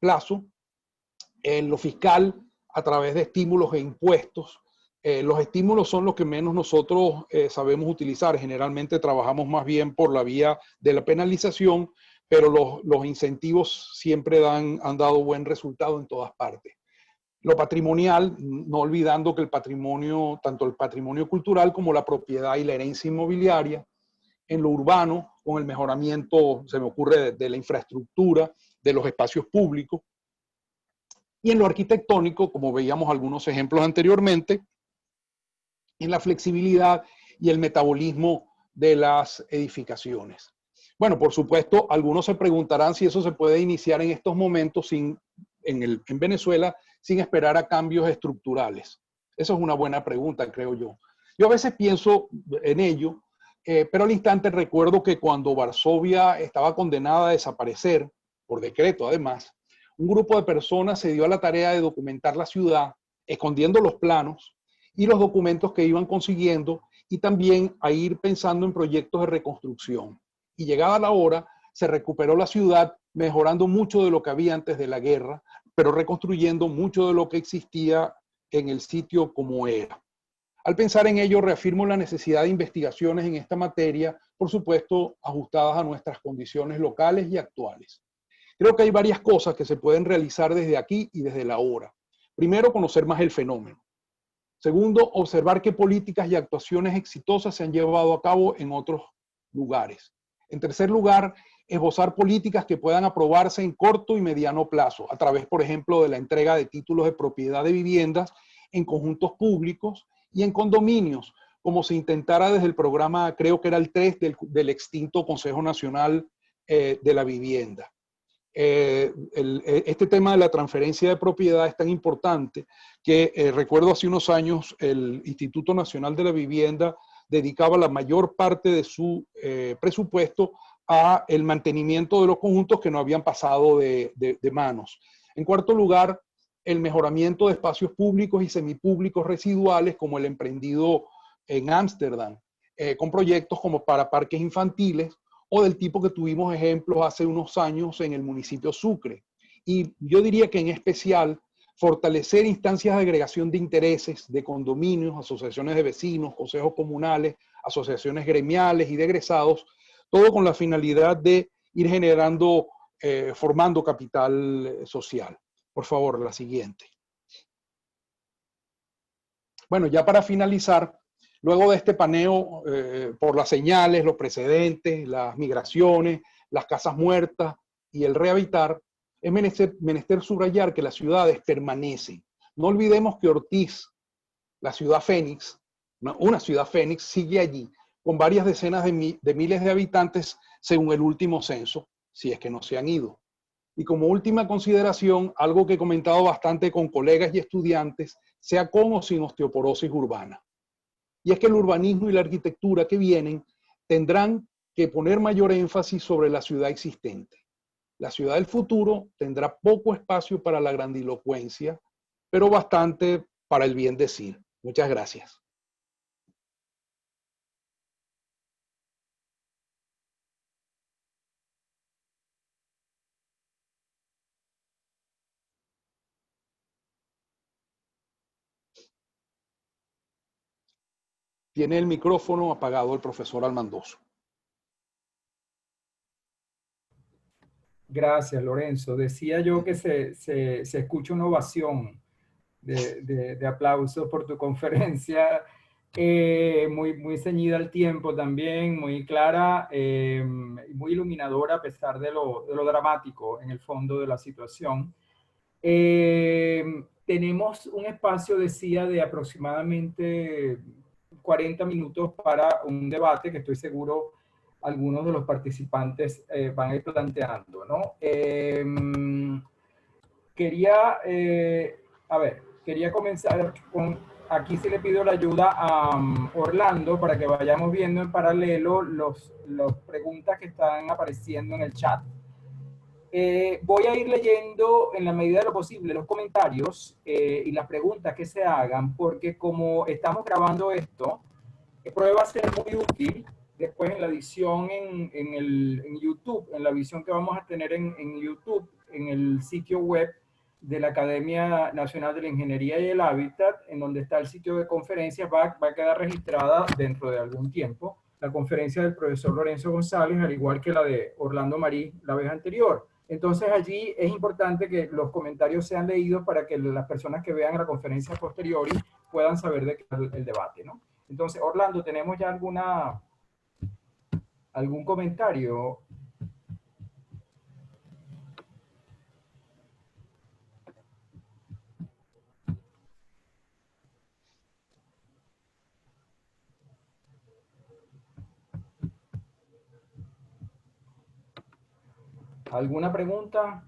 plazo. En lo fiscal, a través de estímulos e impuestos. Los estímulos son los que menos nosotros sabemos utilizar. Generalmente trabajamos más bien por la vía de la penalización, pero los incentivos siempre han dado buen resultado en todas partes. Lo patrimonial, no olvidando que el patrimonio, tanto el patrimonio cultural como la propiedad y la herencia inmobiliaria. En lo urbano, con el mejoramiento, se me ocurre, de la infraestructura, de los espacios públicos. Y en lo arquitectónico, como veíamos algunos ejemplos anteriormente, en la flexibilidad y el metabolismo de las edificaciones. Bueno, por supuesto, algunos se preguntarán si eso se puede iniciar en estos momentos en Venezuela sin esperar a cambios estructurales. Esa es una buena pregunta, creo yo. Yo a veces pienso en ello, pero al instante recuerdo que cuando Varsovia estaba condenada a desaparecer, por decreto además, un grupo de personas se dio a la tarea de documentar la ciudad, escondiendo los planos y los documentos que iban consiguiendo, y también a ir pensando en proyectos de reconstrucción. Y llegada la hora, se recuperó la ciudad, mejorando mucho de lo que había antes de la guerra, pero reconstruyendo mucho de lo que existía en el sitio como era. Al pensar en ello, reafirmo la necesidad de investigaciones en esta materia, por supuesto, ajustadas a nuestras condiciones locales y actuales. Creo que hay varias cosas que se pueden realizar desde aquí y desde la hora. Primero, conocer más el fenómeno. Segundo, observar qué políticas y actuaciones exitosas se han llevado a cabo en otros lugares. En tercer lugar, esbozar políticas que puedan aprobarse en corto y mediano plazo, a través, por ejemplo, de la entrega de títulos de propiedad de viviendas en conjuntos públicos y en condominios, como se intentara desde el programa, creo que era el 3 del extinto Consejo Nacional de la Vivienda. Este tema de la transferencia de propiedad es tan importante que recuerdo hace unos años el Instituto Nacional de la Vivienda dedicaba la mayor parte de su presupuesto a el mantenimiento de los conjuntos que no habían pasado de manos. En cuarto lugar, el mejoramiento de espacios públicos y semipúblicos residuales, como el emprendido en Ámsterdam, con proyectos como para parques infantiles, o del tipo que tuvimos ejemplos hace unos años en el municipio Sucre. Y yo diría que en especial fortalecer instancias de agregación de intereses, de condominios, asociaciones de vecinos, consejos comunales, asociaciones gremiales y de egresados, todo con la finalidad de ir generando, formando capital social. Por favor, la siguiente. Bueno, ya para finalizar, Luego de este paneo por las señales, los precedentes, las migraciones, las casas muertas y el rehabilitar, es menester subrayar que las ciudades permanecen. No olvidemos que Ortiz, la ciudad Fénix, una ciudad Fénix, sigue allí, con varias decenas de miles de habitantes según el último censo, si es que no se han ido. Y como última consideración, algo que he comentado bastante con colegas y estudiantes, sea con o sin osteoporosis urbana. Y es que el urbanismo y la arquitectura que vienen tendrán que poner mayor énfasis sobre la ciudad existente. La ciudad del futuro tendrá poco espacio para la grandilocuencia, pero bastante para el bien decir. Muchas gracias. Tiene el micrófono apagado el profesor Almandoso. Gracias, Lorenzo. Decía yo que se escucha una ovación de aplausos por tu conferencia, muy ceñida al tiempo también, muy clara, muy iluminadora a pesar de lo dramático en el fondo de la situación. Tenemos un espacio, decía, de aproximadamente 40 minutos para un debate que estoy seguro algunos de los participantes van a ir planteando, ¿no? Quería comenzar con, aquí sí le pido la ayuda a Orlando para que vayamos viendo en paralelo las preguntas que están apareciendo en el chat. Voy a ir leyendo en la medida de lo posible los comentarios y las preguntas que se hagan, porque como estamos grabando esto, prueba a ser muy útil después en la edición en YouTube, en la visión que vamos a tener en YouTube, en el sitio web de la Academia Nacional de la Ingeniería y el Hábitat, en donde está el sitio de conferencias, va a quedar registrada dentro de algún tiempo la conferencia del profesor Lorenzo González, al igual que la de Orlando Marí la vez anterior. Entonces allí es importante que los comentarios sean leídos para que las personas que vean la conferencia posterior puedan saber de qué es el debate, ¿no? Entonces, Orlando, ¿tenemos ya algún comentario? ¿Alguna pregunta?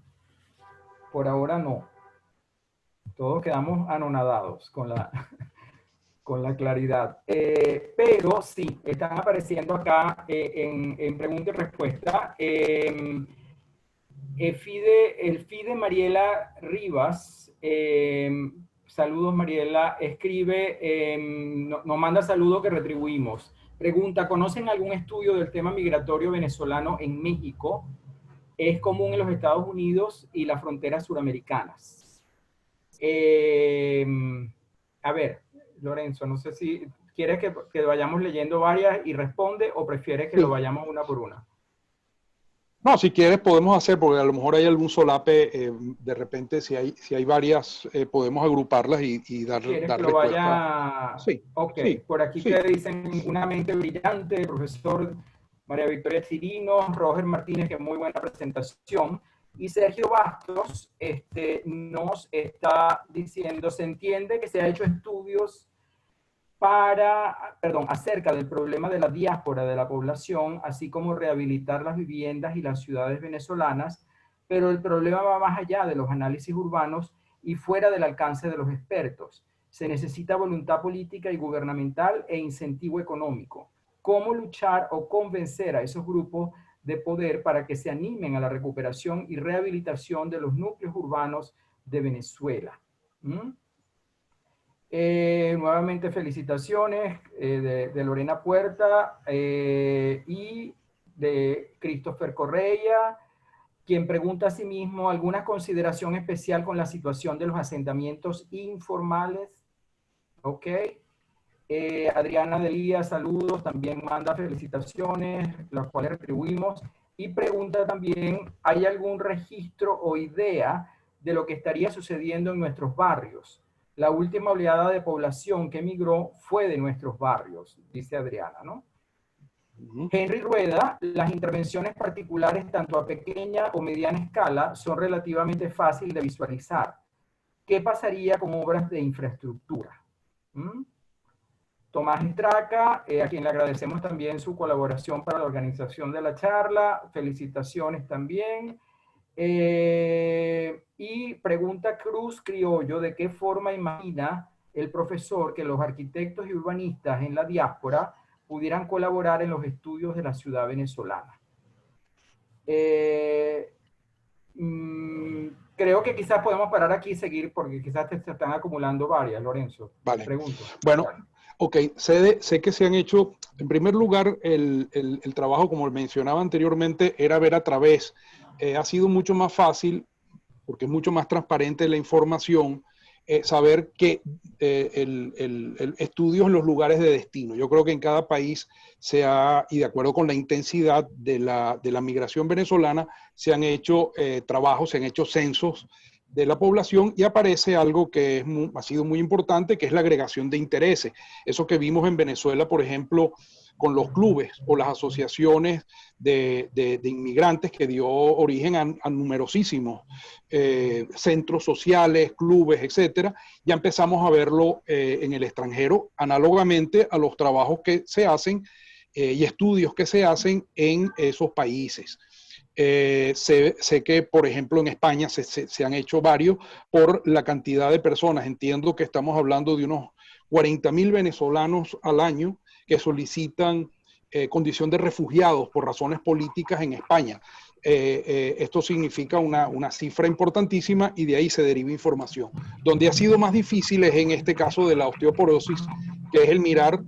Por ahora no. Todos quedamos anonadados con la claridad. Pero sí, están apareciendo acá en pregunta y respuesta. El FIDE Mariela Rivas, saludos Mariela, escribe, nos manda saludos que retribuimos. Pregunta, ¿conocen algún estudio del tema migratorio venezolano en México? Es común en los Estados Unidos y las fronteras suramericanas. A ver, Lorenzo, no sé si quieres que vayamos leyendo varias y responde o prefieres que lo vayamos una por una. No, si quieres podemos hacer, porque a lo mejor hay algún solape, de repente si hay varias, podemos agruparlas y dar respuesta. Vaya... Sí. Ok, sí, por aquí sí. Te dicen una mente brillante, profesor María Victoria Cirino, Roger Martínez, que muy buena presentación. Y Sergio Bastos nos está diciendo, se entiende que se ha hecho estudios acerca del problema de la diáspora de la población, así como rehabilitar las viviendas y las ciudades venezolanas, pero el problema va más allá de los análisis urbanos y fuera del alcance de los expertos. Se necesita voluntad política y gubernamental e incentivo económico. ¿Cómo luchar o convencer a esos grupos de poder para que se animen a la recuperación y rehabilitación de los núcleos urbanos de Venezuela? Nuevamente felicitaciones de Lorena Puerta y de Christopher Correia, quien pregunta a sí mismo alguna consideración especial con la situación de los asentamientos informales. Ok. Adriana Delía, saludos, también manda felicitaciones, las cuales retribuimos, y pregunta también, ¿hay algún registro o idea de lo que estaría sucediendo en nuestros barrios? la última oleada de población que emigró fue de nuestros barrios, dice Adriana, ¿no? Henry Rueda, las intervenciones particulares tanto a pequeña o mediana escala son relativamente fáciles de visualizar. ¿Qué pasaría con obras de infraestructura? Tomás Estraca, a quien le agradecemos también su colaboración para la organización de la charla. Felicitaciones también. Y pregunta Cruz Criollo, ¿de qué forma imagina el profesor que los arquitectos y urbanistas en la diáspora pudieran colaborar en los estudios de la ciudad venezolana? Creo que quizás podemos parar aquí y seguir porque quizás se están acumulando varias, Lorenzo. Vale. Pregunto. Bueno, ok, sé que se han hecho, en primer lugar, el trabajo, como mencionaba anteriormente, era ver a través. Ha sido mucho más fácil, porque es mucho más transparente la información, saber que el estudios en los lugares de destino. Yo creo que en cada país y de acuerdo con la intensidad de la migración venezolana, se han hecho trabajos, se han hecho censos de la población y aparece algo que ha sido muy importante, que es la agregación de intereses. Eso que vimos en Venezuela, por ejemplo, con los clubes o las asociaciones de inmigrantes que dio origen a numerosísimos centros sociales, clubes, etcétera. Ya empezamos a verlo en el extranjero, análogamente a los trabajos que se hacen y estudios que se hacen en esos países. Sé que, por ejemplo, en España se han hecho varios por la cantidad de personas. Entiendo que estamos hablando de unos 40.000 venezolanos al año que solicitan condición de refugiados por razones políticas en España. Esto significa una cifra importantísima y de ahí se deriva información. Donde ha sido más difícil es en este caso de la osteoporosis, que es el mirar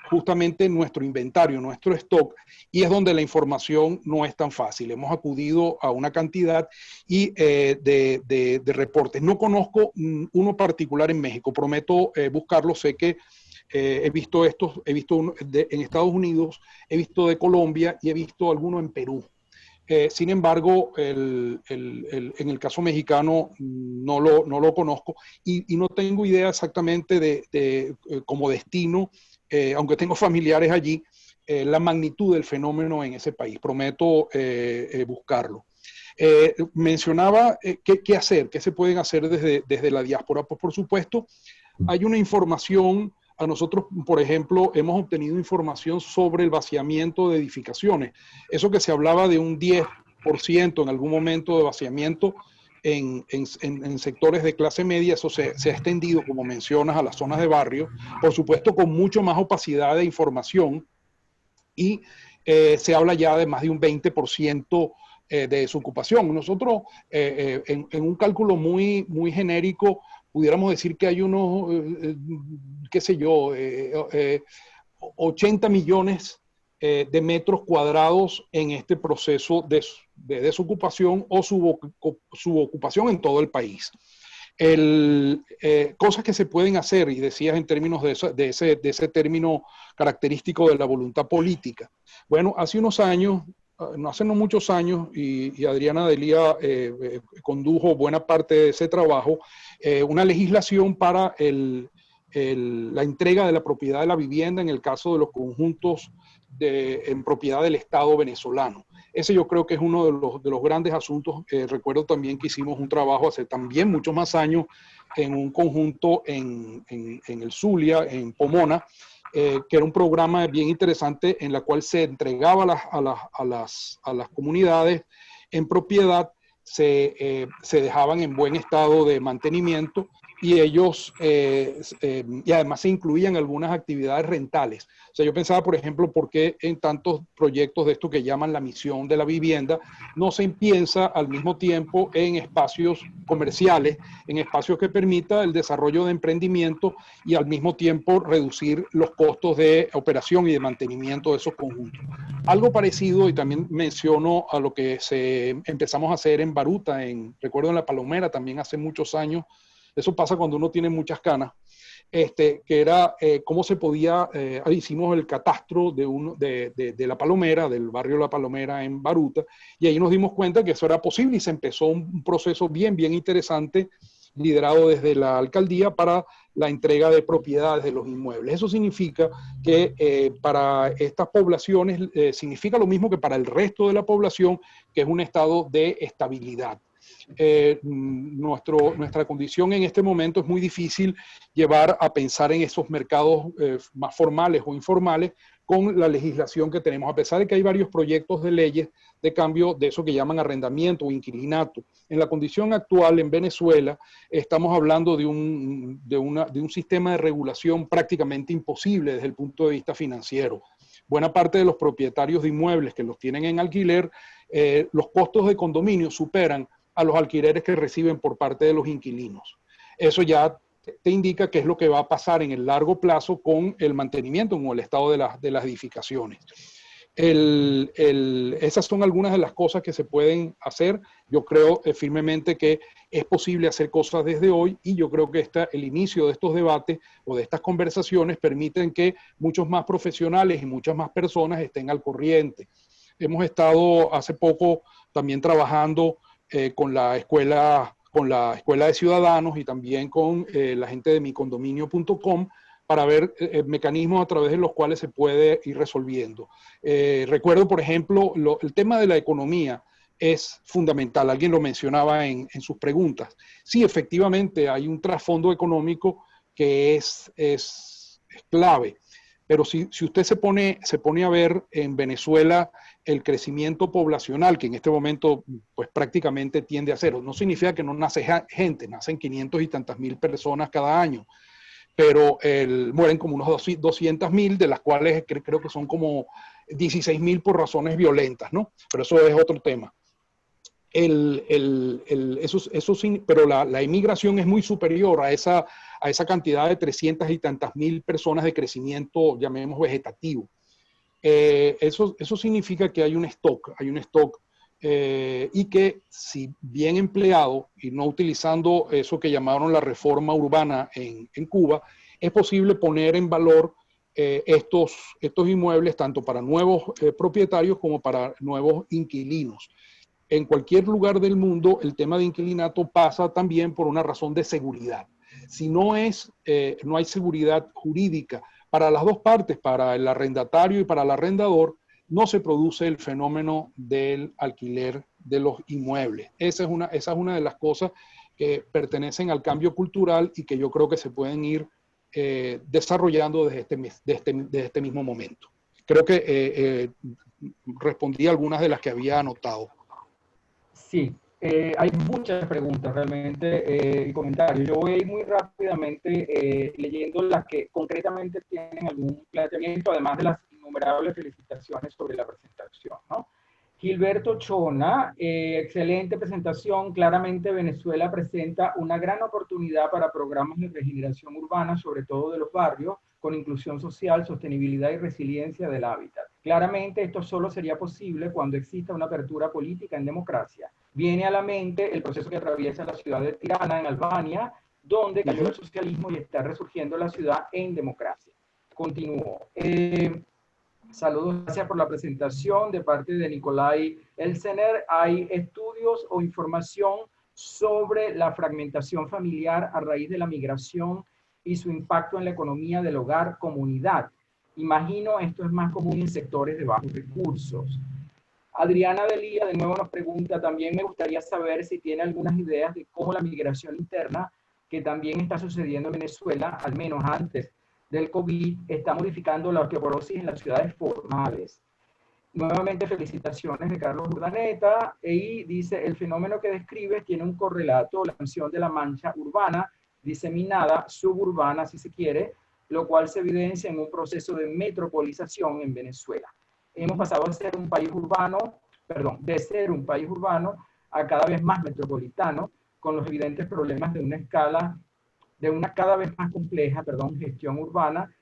justamente nuestro inventario, nuestro stock, y es donde la información no es tan fácil. Hemos acudido a una cantidad de reportes. No conozco uno particular en México, prometo buscarlo. Sé que he visto uno en Estados Unidos, he visto de Colombia y he visto alguno en Perú. Sin embargo, en el caso mexicano no lo conozco y no tengo idea exactamente de como destino, aunque tengo familiares allí, la magnitud del fenómeno en ese país. Prometo buscarlo. Mencionaba qué hacer, qué se pueden hacer desde la diáspora. Pues por supuesto, hay una información. A nosotros, por ejemplo, hemos obtenido información sobre el vaciamiento de edificaciones. Eso que se hablaba de un 10% en algún momento de vaciamiento en sectores de clase media, eso se ha extendido, como mencionas, a las zonas de barrio, por supuesto con mucho más opacidad de información, y se habla ya de más de un 20% de desocupación. Nosotros, en un cálculo muy, muy genérico, pudiéramos decir que hay unos, qué sé yo, 80 millones de metros cuadrados en este proceso de desocupación o subocupación en todo el país. Cosas que se pueden hacer, y decías en términos de ese término característico de la voluntad política. Bueno, hace unos años, hace no muchos años, y Adriana Delía condujo buena parte de ese trabajo, una legislación para la entrega de la propiedad de la vivienda en el caso de los conjuntos en propiedad del Estado venezolano. Ese yo creo que es uno de los grandes asuntos. Recuerdo también que hicimos un trabajo hace también muchos más años en un conjunto en el Zulia, en Pomona, que era un programa bien interesante en la cual se entregaba a las comunidades en propiedad, se dejaban en buen estado de mantenimiento y ellos, y además se incluían algunas actividades rentales. O sea, yo pensaba, por ejemplo, por qué en tantos proyectos de esto que llaman la misión de la vivienda, no se piensa al mismo tiempo en espacios comerciales, en espacios que permita el desarrollo de emprendimiento y al mismo tiempo reducir los costos de operación y de mantenimiento de esos conjuntos. Algo parecido, y también menciono a lo que empezamos a hacer en Baruta, recuerdo en La Palomera también hace muchos años. Eso pasa cuando uno tiene muchas canas, que era cómo se podía, hicimos el catastro de La Palomera, del barrio La Palomera en Baruta, y ahí nos dimos cuenta que eso era posible y se empezó un proceso bien, bien interesante liderado desde la alcaldía para la entrega de propiedades de los inmuebles. Eso significa que para estas poblaciones significa lo mismo que para el resto de la población, que es un estado de estabilidad. Nuestra condición en este momento es muy difícil llevar a pensar en esos mercados más formales o informales con la legislación que tenemos, a pesar de que hay varios proyectos de leyes de cambio de eso que llaman arrendamiento o inquilinato. En la condición actual en Venezuela estamos hablando de un sistema de regulación prácticamente imposible desde el punto de vista financiero. Buena parte de los propietarios de inmuebles que los tienen en alquiler, los costos de condominio superan a los alquileres que reciben por parte de los inquilinos. Eso ya te indica qué es lo que va a pasar en el largo plazo con el mantenimiento, con el estado de las edificaciones. Esas son algunas de las cosas que se pueden hacer. Yo creo firmemente que es posible hacer cosas desde hoy y yo creo que el inicio de estos debates o de estas conversaciones permiten que muchos más profesionales y muchas más personas estén al corriente. Hemos estado hace poco también trabajando con la escuela de ciudadanos y también con la gente de micondominio.com para ver mecanismos a través de los cuales se puede ir resolviendo. Recuerdo, por ejemplo, el tema de la economía es fundamental. Alguien lo mencionaba en sus preguntas. Sí, efectivamente, hay un trasfondo económico que es clave. Pero si usted se pone a ver en Venezuela el crecimiento poblacional, que en este momento pues prácticamente tiende a cero, no significa que no nace gente, nacen 500 y tantas mil personas cada año, pero mueren como unos 200.000, de las cuales creo que son como 16.000 por razones violentas, ¿no? Pero eso es otro tema. Pero la inmigración es muy superior a esa cantidad de 300 y tantas mil personas de crecimiento, llamemos vegetativo. Eso significa que hay un stock y que si bien empleado y no utilizando eso que llamaron la reforma urbana en Cuba, es posible poner en valor estos inmuebles tanto para nuevos propietarios como para nuevos inquilinos. En cualquier lugar del mundo, el tema de inquilinato pasa también por una razón de seguridad. Si no hay seguridad jurídica para las dos partes, para el arrendatario y para el arrendador, no se produce el fenómeno del alquiler de los inmuebles. Esa es una de las cosas que pertenecen al cambio cultural y que yo creo que se pueden ir desarrollando desde este mismo momento. Creo que respondí a algunas de las que había anotado. Sí, hay muchas preguntas realmente y comentarios. Yo voy a ir muy rápidamente leyendo las que concretamente tienen algún planteamiento, además de las innumerables felicitaciones sobre la presentación, ¿no? Gilberto Chona, excelente presentación. Claramente Venezuela presenta una gran oportunidad para programas de regeneración urbana, sobre todo de los barrios, con inclusión social, sostenibilidad y resiliencia del hábitat. Claramente esto solo sería posible cuando exista una apertura política en democracia. Viene a la mente el proceso que atraviesa la ciudad de Tirana, en Albania, donde cayó el socialismo y está resurgiendo la ciudad en democracia. Continúo. Saludos, gracias por la presentación de parte de Nicolai Elsener. ¿Hay estudios o información sobre la fragmentación familiar a raíz de la migración y su impacto en la economía del hogar comunidad? Imagino esto es más común en sectores de bajos recursos. Adriana Delía de nuevo nos pregunta, también me gustaría saber si tiene algunas ideas de cómo la migración interna, que también está sucediendo en Venezuela, al menos antes del COVID, está modificando la osteoporosis en las ciudades formales. Nuevamente felicitaciones de Carlos Urdaneta, y dice, el fenómeno que describes tiene un correlato, la canción de la mancha urbana, diseminada, suburbana si se quiere, lo cual se evidencia en un proceso de metropolización en Venezuela. Hemos pasado a ser un país urbano, de ser un país urbano a cada vez más metropolitano, con los evidentes problemas de una cada vez más compleja, gestión urbana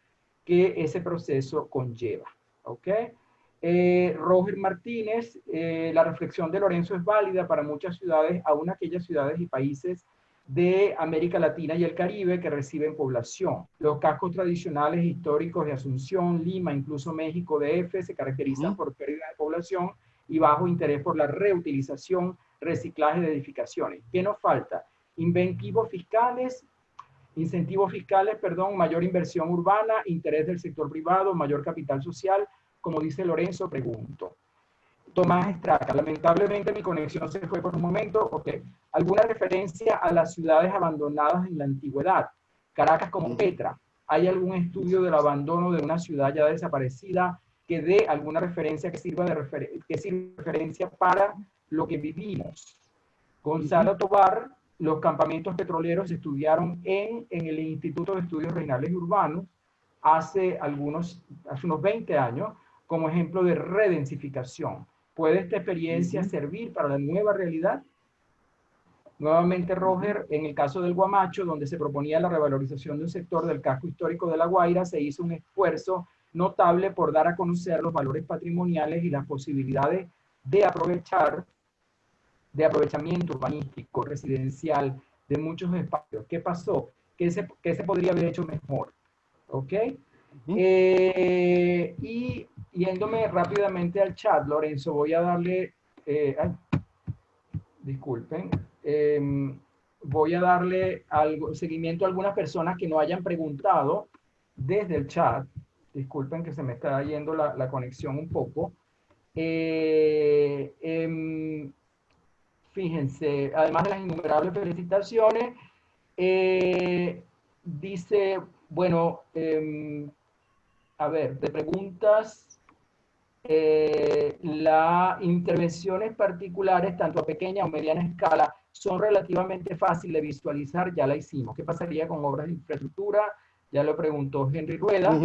que ese proceso conlleva. ¿Ok? Roger Martínez, la reflexión de Lorenzo es válida para muchas ciudades, aún aquellas ciudades y países de América Latina y el Caribe que reciben población. Los cascos tradicionales históricos de Asunción, Lima, incluso México DF, se caracterizan por pérdida de población y bajo interés por la reutilización, reciclaje de edificaciones. ¿Qué nos falta? incentivos fiscales, perdón, mayor inversión urbana, interés del sector privado, mayor capital social. Como dice Lorenzo, pregunto. Tomás Estraca, lamentablemente mi conexión se fue por un momento. Ok. ¿Alguna referencia a las ciudades abandonadas en la antigüedad? Caracas como Petra. ¿Hay algún estudio del abandono de una ciudad ya desaparecida que dé alguna referencia que sirva de referencia para lo que vivimos? Gonzalo Tobar, los campamentos petroleros se estudiaron en el Instituto de Estudios Regionales y Urbanos hace unos 20 años como ejemplo de redensificación. ¿Puede esta experiencia servir para la nueva realidad? Nuevamente, Roger, en el caso del Guamacho, donde se proponía la revalorización de un sector del casco histórico de La Guaira, se hizo un esfuerzo notable por dar a conocer los valores patrimoniales y las posibilidades de aprovechamiento urbanístico, residencial, de muchos espacios. ¿Qué pasó? ¿Qué se podría haber hecho mejor? ¿Ok? Y yéndome rápidamente al chat, Lorenzo, voy a darle... disculpen. Voy a darle seguimiento a algunas personas que no hayan preguntado desde el chat. Disculpen que se me está yendo la conexión un poco. Fíjense, además de las innumerables felicitaciones, dice, bueno, a ver, de preguntas, las intervenciones particulares, tanto a pequeña o mediana escala, son relativamente fáciles de visualizar, ya la hicimos. ¿Qué pasaría con obras de infraestructura? Ya lo preguntó Henry Rueda.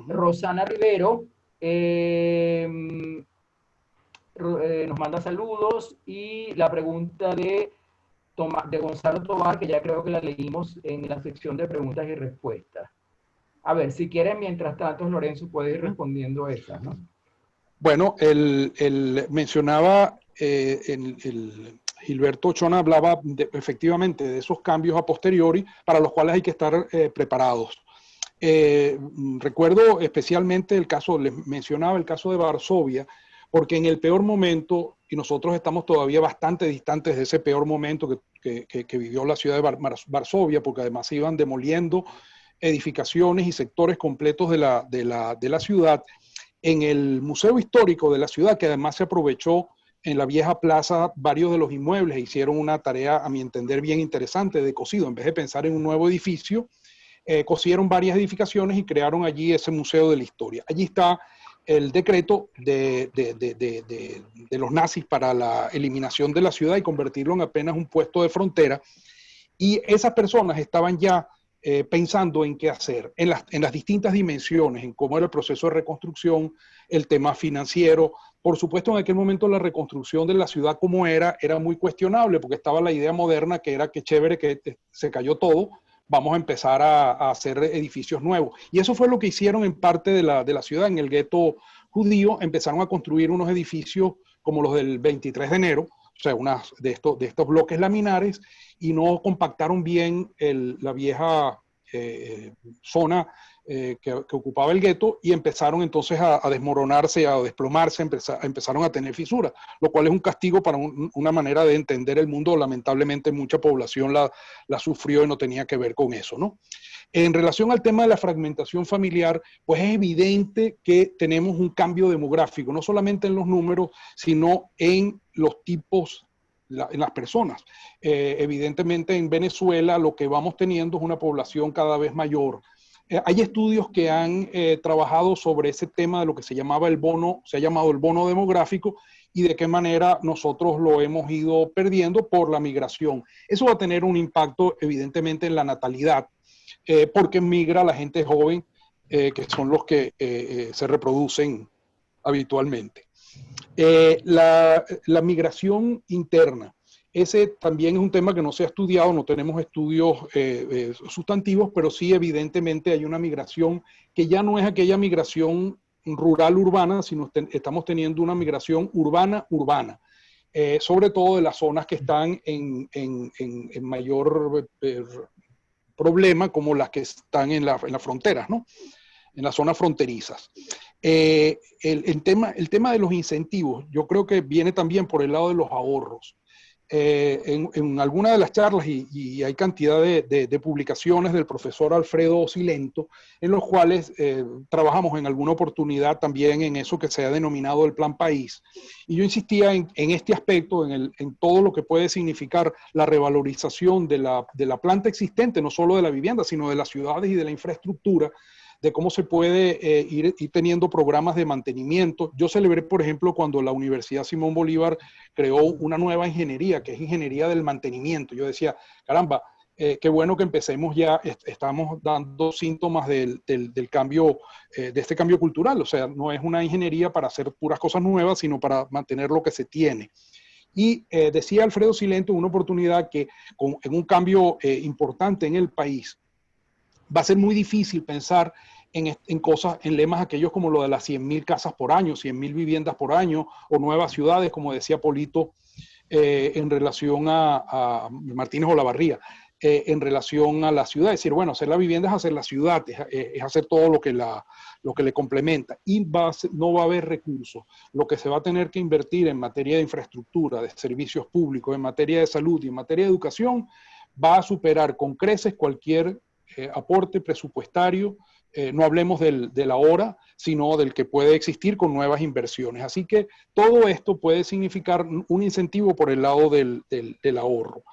Rosana Rivero nos manda saludos, y la pregunta de Gonzalo Tobar, que ya creo que la leímos en la sección de preguntas y respuestas. A ver, si quieren, mientras tanto, Lorenzo puede ir respondiendo esas, ¿no? Bueno, mencionaba, Gilberto Ochona hablaba efectivamente de esos cambios a posteriori para los cuales hay que estar preparados. Recuerdo especialmente les mencionaba el caso de Varsovia, porque en el peor momento, y nosotros estamos todavía bastante distantes de ese peor momento que vivió la ciudad de Varsovia, porque además se iban demoliendo edificaciones y sectores completos de la ciudad. En el Museo Histórico de la ciudad, que además se aprovechó en la vieja plaza varios de los inmuebles, hicieron una tarea, a mi entender, bien interesante de cosido. En vez de pensar en un nuevo edificio, cosieron varias edificaciones y crearon allí ese Museo de la Historia. Allí está el decreto de los nazis para la eliminación de la ciudad y convertirlo en apenas un puesto de frontera. Y esas personas estaban ya pensando en qué hacer, en las distintas dimensiones, en cómo era el proceso de reconstrucción, el tema financiero. Por supuesto, en aquel momento la reconstrucción de la ciudad como era muy cuestionable, porque estaba la idea moderna que era que chévere, que se cayó todo, vamos a empezar a hacer edificios nuevos. Y eso fue lo que hicieron en parte de la ciudad. En el gueto judío empezaron a construir unos edificios como los del 23 de enero, o sea, de estos bloques laminares, y no compactaron bien la vieja zona que ocupaba el gueto, y empezaron entonces a desmoronarse, a desplomarse, empezaron a tener fisuras, lo cual es un castigo para una manera de entender el mundo. Lamentablemente mucha población la sufrió y no tenía que ver con eso, ¿no? En relación al tema de la fragmentación familiar, pues es evidente que tenemos un cambio demográfico, no solamente en los números, sino en los tipos, en las personas. Evidentemente en Venezuela lo que vamos teniendo es una población cada vez mayor. Hay estudios que han trabajado sobre ese tema de lo que se ha llamado el bono demográfico, y de qué manera nosotros lo hemos ido perdiendo por la migración. Eso va a tener un impacto evidentemente en la natalidad, porque migra la gente joven, que son los que se reproducen habitualmente. La migración interna, ese también es un tema que no se ha estudiado, no tenemos estudios sustantivos, pero sí evidentemente hay una migración que ya no es aquella migración rural-urbana, sino estamos teniendo una migración urbana-urbana, sobre todo de las zonas que están en mayor problema, como las que están en las fronteras, ¿no? En las zonas fronterizas. El tema de los incentivos, yo creo que viene también por el lado de los ahorros. en alguna de las charlas, y hay cantidad de publicaciones del profesor Alfredo Silento, en los cuales trabajamos en alguna oportunidad también en eso que se ha denominado el Plan País. Y yo insistía en este aspecto, en todo lo que puede significar la revalorización de la planta existente, no solo de la vivienda, sino de las ciudades y de la infraestructura, de cómo se puede ir teniendo programas de mantenimiento. Yo celebré, por ejemplo, cuando la Universidad Simón Bolívar creó una nueva ingeniería, que es ingeniería del mantenimiento. Yo decía, caramba, qué bueno que empecemos ya, estamos dando síntomas del cambio, de este cambio cultural. O sea, no es una ingeniería para hacer puras cosas nuevas, sino para mantener lo que se tiene. Y decía Alfredo Silento en una oportunidad que en un cambio importante en el país, va a ser muy difícil pensar en cosas, en lemas aquellos como lo de las 100.000 casas por año, 100.000 viviendas por año, o nuevas ciudades, como decía Polito, en relación a Martínez Olavarría, en relación a la ciudad. Es decir, bueno, hacer la vivienda es hacer la ciudad, es hacer todo lo que le complementa. Y no va a haber recursos. Lo que se va a tener que invertir en materia de infraestructura, de servicios públicos, en materia de salud y en materia de educación, va a superar con creces cualquier aporte presupuestario, no hablemos del ahora, sino del que puede existir con nuevas inversiones. Así que todo esto puede significar un incentivo por el lado del ahorro.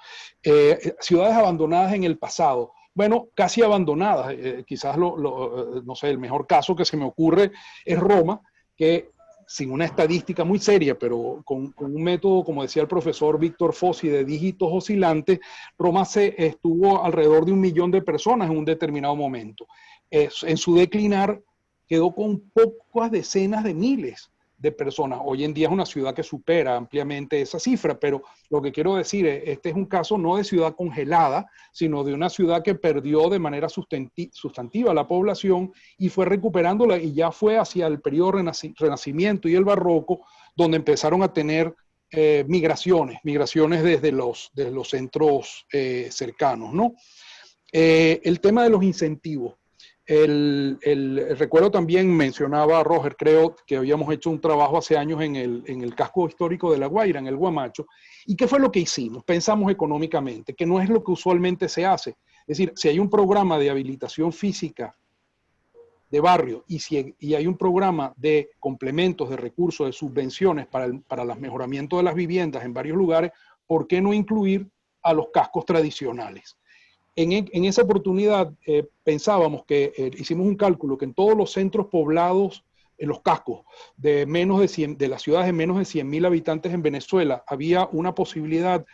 Ciudades abandonadas en el pasado. Bueno, casi abandonadas. Quizás, no sé, el mejor caso que se me ocurre es Roma, que sin una estadística muy seria, pero con un método, como decía el profesor Víctor Fossi, de dígitos oscilantes, Roma estuvo alrededor de 1 millón de personas en un determinado momento. En su declinar quedó con pocas decenas de miles de personas. Hoy en día es una ciudad que supera ampliamente esa cifra, pero lo que quiero decir es, este es un caso no de ciudad congelada, sino de una ciudad que perdió de manera sustantiva la población y fue recuperándola, y ya fue hacia el periodo Renacimiento y el Barroco, donde empezaron a tener migraciones desde los centros cercanos, ¿no? El tema de los incentivos. Recuerdo también, mencionaba Roger, creo que habíamos hecho un trabajo hace años en el casco histórico de La Guaira, en el Guamacho. ¿Y qué fue lo que hicimos? Pensamos económicamente, que no es lo que usualmente se hace. Es decir, si hay un programa de habilitación física de barrio y hay un programa de complementos, de recursos, de subvenciones para el mejoramiento de las viviendas en varios lugares, ¿por qué no incluir a los cascos tradicionales? En esa oportunidad pensábamos que hicimos un cálculo que en todos los centros poblados, en los cascos de las ciudades de menos de 100.000 habitantes en Venezuela, había una posibilidad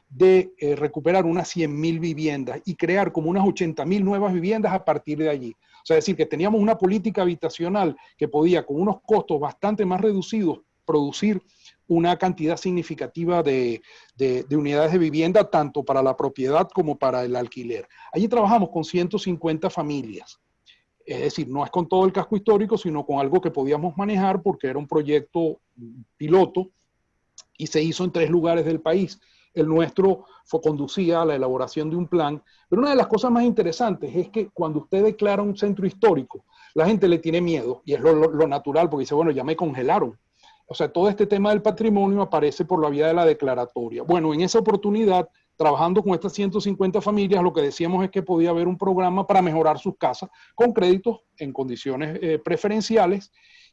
de recuperar unas 100.000 viviendas y crear como unas 80.000 nuevas viviendas a partir de allí. O sea, es decir, que teníamos una política habitacional que podía, con unos costos bastante más reducidos, producir una cantidad significativa de unidades de vivienda, tanto para la propiedad como para el alquiler. Allí trabajamos con 150 familias. Es decir, no es con todo el casco histórico, sino con algo que podíamos manejar porque era un proyecto piloto y se hizo en 3 lugares del país. El nuestro conducía a la elaboración de un plan, pero una de las cosas más interesantes es que cuando usted declara un centro histórico, la gente le tiene miedo, y es lo natural, porque dice, bueno, ya me congelaron. O sea, todo este tema del patrimonio aparece por la vía de la declaratoria. Bueno, en esa oportunidad, trabajando con estas 150 familias, lo que decíamos es que podía haber un programa para mejorar sus casas con créditos en condiciones preferenciales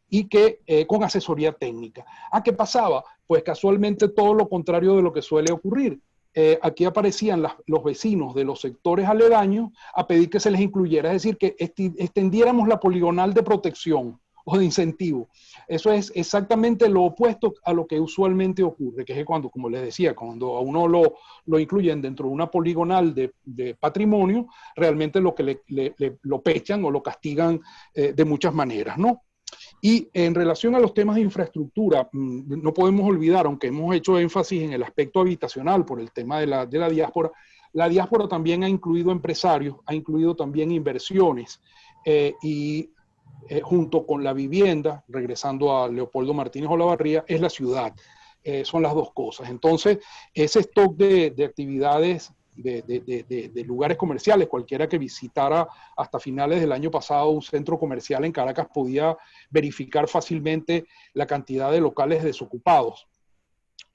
y que con asesoría técnica. ¿Qué pasaba? Pues casualmente todo lo contrario de lo que suele ocurrir. Aquí aparecían los vecinos de los sectores aledaños a pedir que se les incluyera, es decir, que extendiéramos la poligonal de protección o de incentivo. Eso es exactamente lo opuesto a lo que usualmente ocurre, que es cuando, como les decía, cuando a uno lo incluyen dentro de una poligonal de patrimonio, realmente lo que lo pechan o lo castigan de muchas maneras, ¿no? Y en relación a los temas de infraestructura, no podemos olvidar, aunque hemos hecho énfasis en el aspecto habitacional por el tema de la diáspora también ha incluido empresarios, ha incluido también inversiones y junto con la vivienda, regresando a Leopoldo Martínez Olavarría, es la ciudad. Son las dos cosas. Entonces, ese stock de actividades de lugares comerciales, cualquiera que visitara hasta finales del año pasado un centro comercial en Caracas podía verificar fácilmente la cantidad de locales desocupados.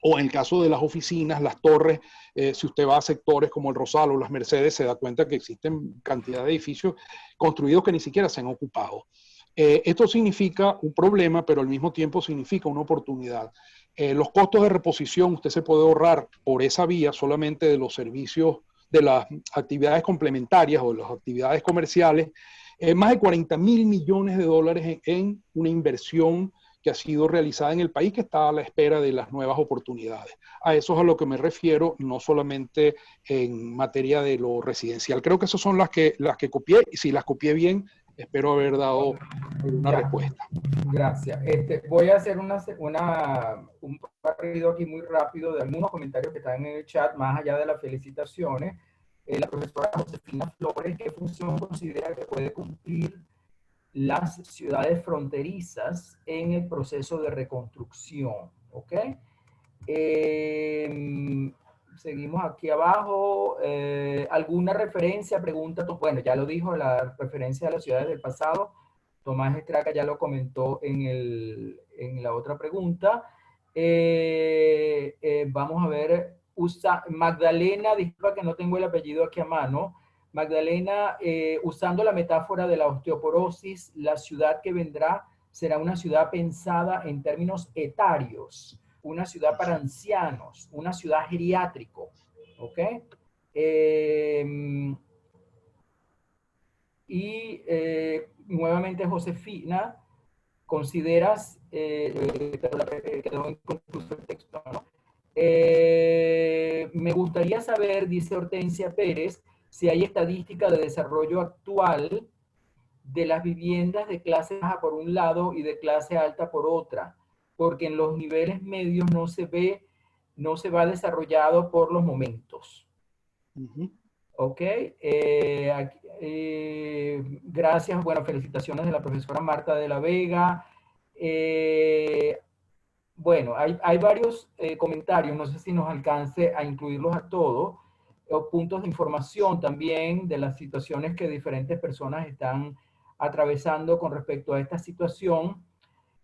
O en el caso de las oficinas, las torres, si usted va a sectores como el Rosal o las Mercedes, se da cuenta que existen cantidad de edificios construidos que ni siquiera se han ocupado. Esto significa un problema, pero al mismo tiempo significa una oportunidad. Los costos de reposición usted se puede ahorrar por esa vía solamente de los servicios, de las actividades complementarias o de las actividades comerciales, más de 40.000 millones de dólares en una inversión que ha sido realizada en el país, que está a la espera de las nuevas oportunidades. A eso es a lo que me refiero, no solamente en materia de lo residencial. Creo que esas son las que copié, y si las copié bien, espero haber dado alguna respuesta. Gracias. Voy a hacer un barrido aquí muy rápido de algunos comentarios que están en el chat, más allá de las felicitaciones. La profesora Josefina Flores, ¿qué función considera que puede cumplir las ciudades fronterizas en el proceso de reconstrucción? ¿Ok? Seguimos aquí abajo. ¿Alguna referencia? Pregunta. Bueno, ya lo dijo, la referencia a las ciudades del pasado. Tomás Estraca ya lo comentó en la otra pregunta. Vamos a ver. Magdalena, disculpa que no tengo el apellido aquí a mano. Magdalena, usando la metáfora de la osteoporosis, la ciudad que vendrá será una ciudad pensada en términos etarios, una ciudad para ancianos, una ciudad geriátrico, ¿ok? Nuevamente Josefina, ¿consideras, quedó inconcluso el texto, ¿no? Me gustaría saber, dice Hortensia Pérez, si hay estadística de desarrollo actual de las viviendas de clase baja por un lado y de clase alta por otra, porque en los niveles medios no se va desarrollado por los momentos. Ok, gracias, bueno, felicitaciones de la profesora Marta de la Vega. Bueno, hay varios comentarios, no sé si nos alcance a incluirlos a todos, o puntos de información también de las situaciones que diferentes personas están atravesando con respecto a esta situación.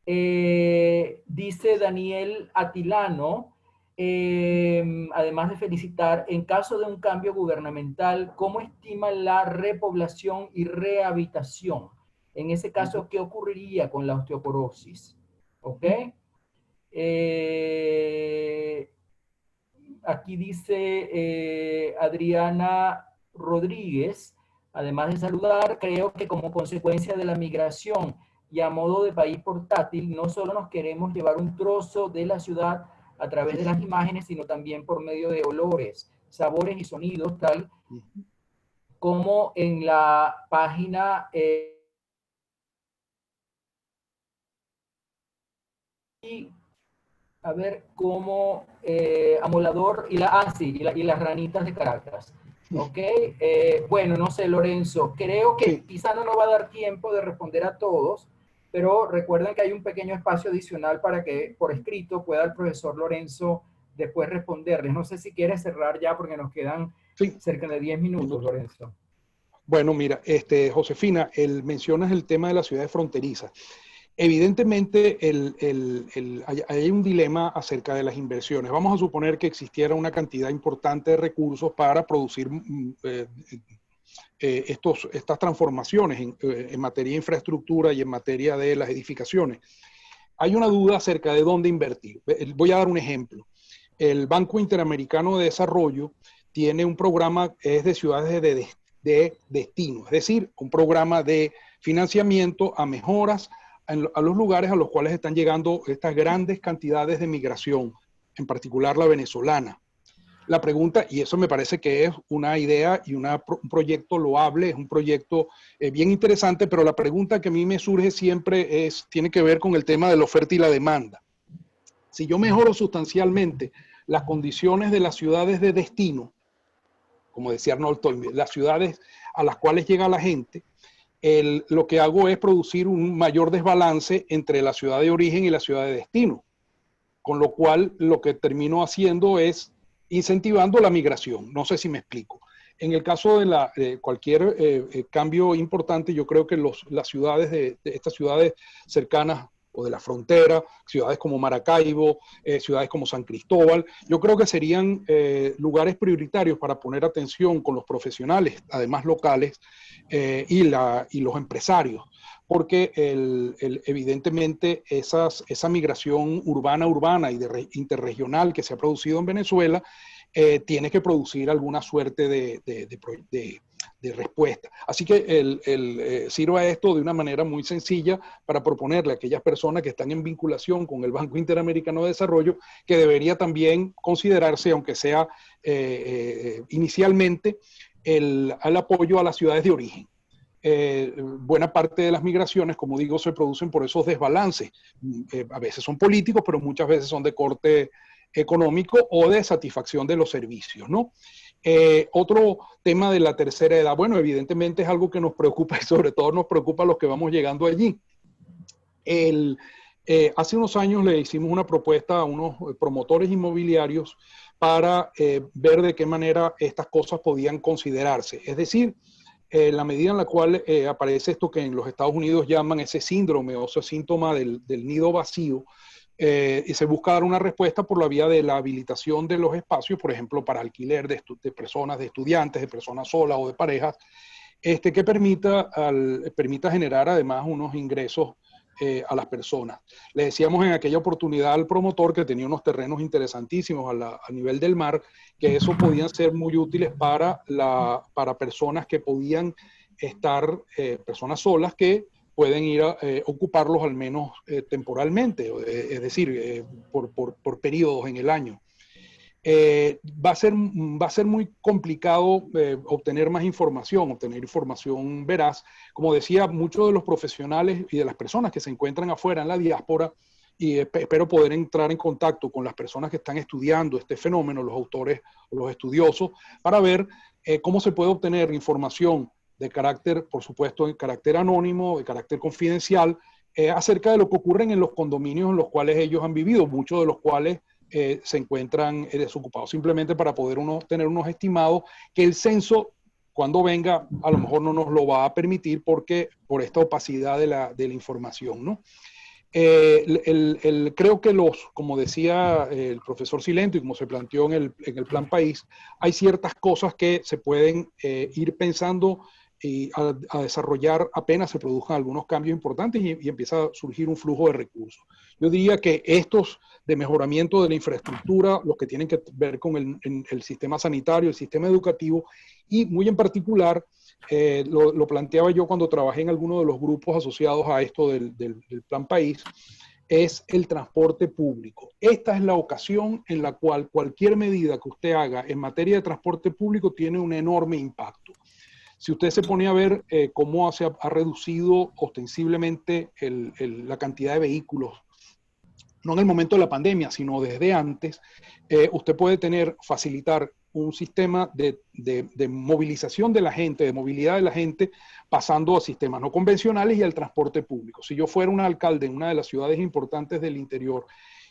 Dice Daniel Atilano, además de felicitar, en caso de un cambio gubernamental, ¿cómo estima la repoblación y rehabilitación? En ese caso, ¿qué ocurriría con la osteoporosis? ¿Ok? Aquí dice Adriana Rodríguez, además de saludar, creo que como consecuencia de la migración y a modo de país portátil, no solo nos queremos llevar un trozo de la ciudad a través de las imágenes, sino también por medio de olores, sabores y sonidos, tal como en la página a ver cómo Amolador y las ranitas de Caracas. Ok, bueno, no sé, Lorenzo, creo que quizá no nos va a dar tiempo de responder a todos, pero recuerden que hay un pequeño espacio adicional para que por escrito pueda el profesor Lorenzo después responderles. No sé si quieres cerrar ya porque nos quedan cerca de 10 minutos, Lorenzo. Bueno, mira, Josefina, mencionas el tema de las ciudades fronterizas. Evidentemente hay un dilema acerca de las inversiones. Vamos a suponer que existiera una cantidad importante de recursos para producir estas transformaciones en materia de infraestructura y en materia de las edificaciones. Hay una duda acerca de dónde invertir. Voy a dar un ejemplo. El Banco Interamericano de Desarrollo tiene un programa que es de ciudades de destino, es decir, un programa de financiamiento a mejoras a los lugares a los cuales están llegando estas grandes cantidades de migración, en particular la venezolana. La pregunta, y eso me parece que es una idea y un proyecto loable, es un proyecto bien interesante, pero la pregunta que a mí me surge siempre tiene que ver con el tema de la oferta y la demanda. Si yo mejoro sustancialmente las condiciones de las ciudades de destino, como decía Arnold Toynbee, las ciudades a las cuales llega la gente, lo que hago es producir un mayor desbalance entre la ciudad de origen y la ciudad de destino, con lo cual lo que termino haciendo es incentivando la migración. No sé si me explico. En el caso de cualquier cambio importante, yo creo que las ciudades estas ciudades cercanas o de la frontera, ciudades como Maracaibo, ciudades como San Cristóbal. Yo creo que serían lugares prioritarios para poner atención con los profesionales, además locales, y los empresarios, porque evidentemente esa migración urbana y interregional que se ha producido en Venezuela tiene que producir alguna suerte de respuesta. Así que sirva esto de una manera muy sencilla para proponerle a aquellas personas que están en vinculación con el Banco Interamericano de Desarrollo que debería también considerarse, aunque sea inicialmente, el apoyo a las ciudades de origen. Buena parte de las migraciones, como digo, se producen por esos desbalances. A veces son políticos, pero muchas veces son de corte económico o de satisfacción de los servicios, ¿no? Otro tema de la tercera edad, bueno, evidentemente es algo que nos preocupa y sobre todo nos preocupa a los que vamos llegando allí. Hace unos años le hicimos una propuesta a unos promotores inmobiliarios para ver de qué manera estas cosas podían considerarse. Es decir, la medida en la cual aparece esto que en los Estados Unidos llaman ese síndrome o ese síntoma del nido vacío, y se busca dar una respuesta por la vía de la habilitación de los espacios, por ejemplo, para alquiler de personas, de estudiantes, de personas solas o de parejas, que permita generar además unos ingresos a las personas. Le decíamos en aquella oportunidad al promotor que tenía unos terrenos interesantísimos a nivel del mar, que eso podían ser muy útiles para personas que podían estar, personas solas que pueden ir a ocuparlos al menos temporalmente, es decir, por periodos en el año. Va a ser muy complicado obtener más información, obtener información veraz. Como decía, muchos de los profesionales y de las personas que se encuentran afuera en la diáspora, y espero poder entrar en contacto con las personas que están estudiando este fenómeno, los autores o los estudiosos, para ver cómo se puede obtener información de carácter, por supuesto, de carácter anónimo, de carácter confidencial, acerca de lo que ocurre en los condominios en los cuales ellos han vivido, muchos de los cuales se encuentran desocupados, simplemente para poder tener unos estimados que el censo, cuando venga, a lo mejor no nos lo va a permitir por esta opacidad de la información, ¿no? Creo que como decía el profesor Silento y como se planteó en el Plan País, hay ciertas cosas que se pueden ir pensando y a desarrollar apenas se produzcan algunos cambios importantes y empieza a surgir un flujo de recursos. Yo diría que estos de mejoramiento de la infraestructura, los que tienen que ver con el sistema sanitario, el sistema educativo y muy en particular, lo planteaba yo cuando trabajé en alguno de los grupos asociados a esto del Plan País, es el transporte público. Esta es la ocasión en la cual cualquier medida que usted haga en materia de transporte público tiene un enorme impacto. Si usted se pone a ver cómo se ha reducido ostensiblemente la cantidad de vehículos, no en el momento de la pandemia, sino desde antes, usted puede facilitar un sistema de movilización de la gente, de movilidad de la gente, pasando a sistemas no convencionales y al transporte público. Si yo fuera un alcalde en una de las ciudades importantes del interior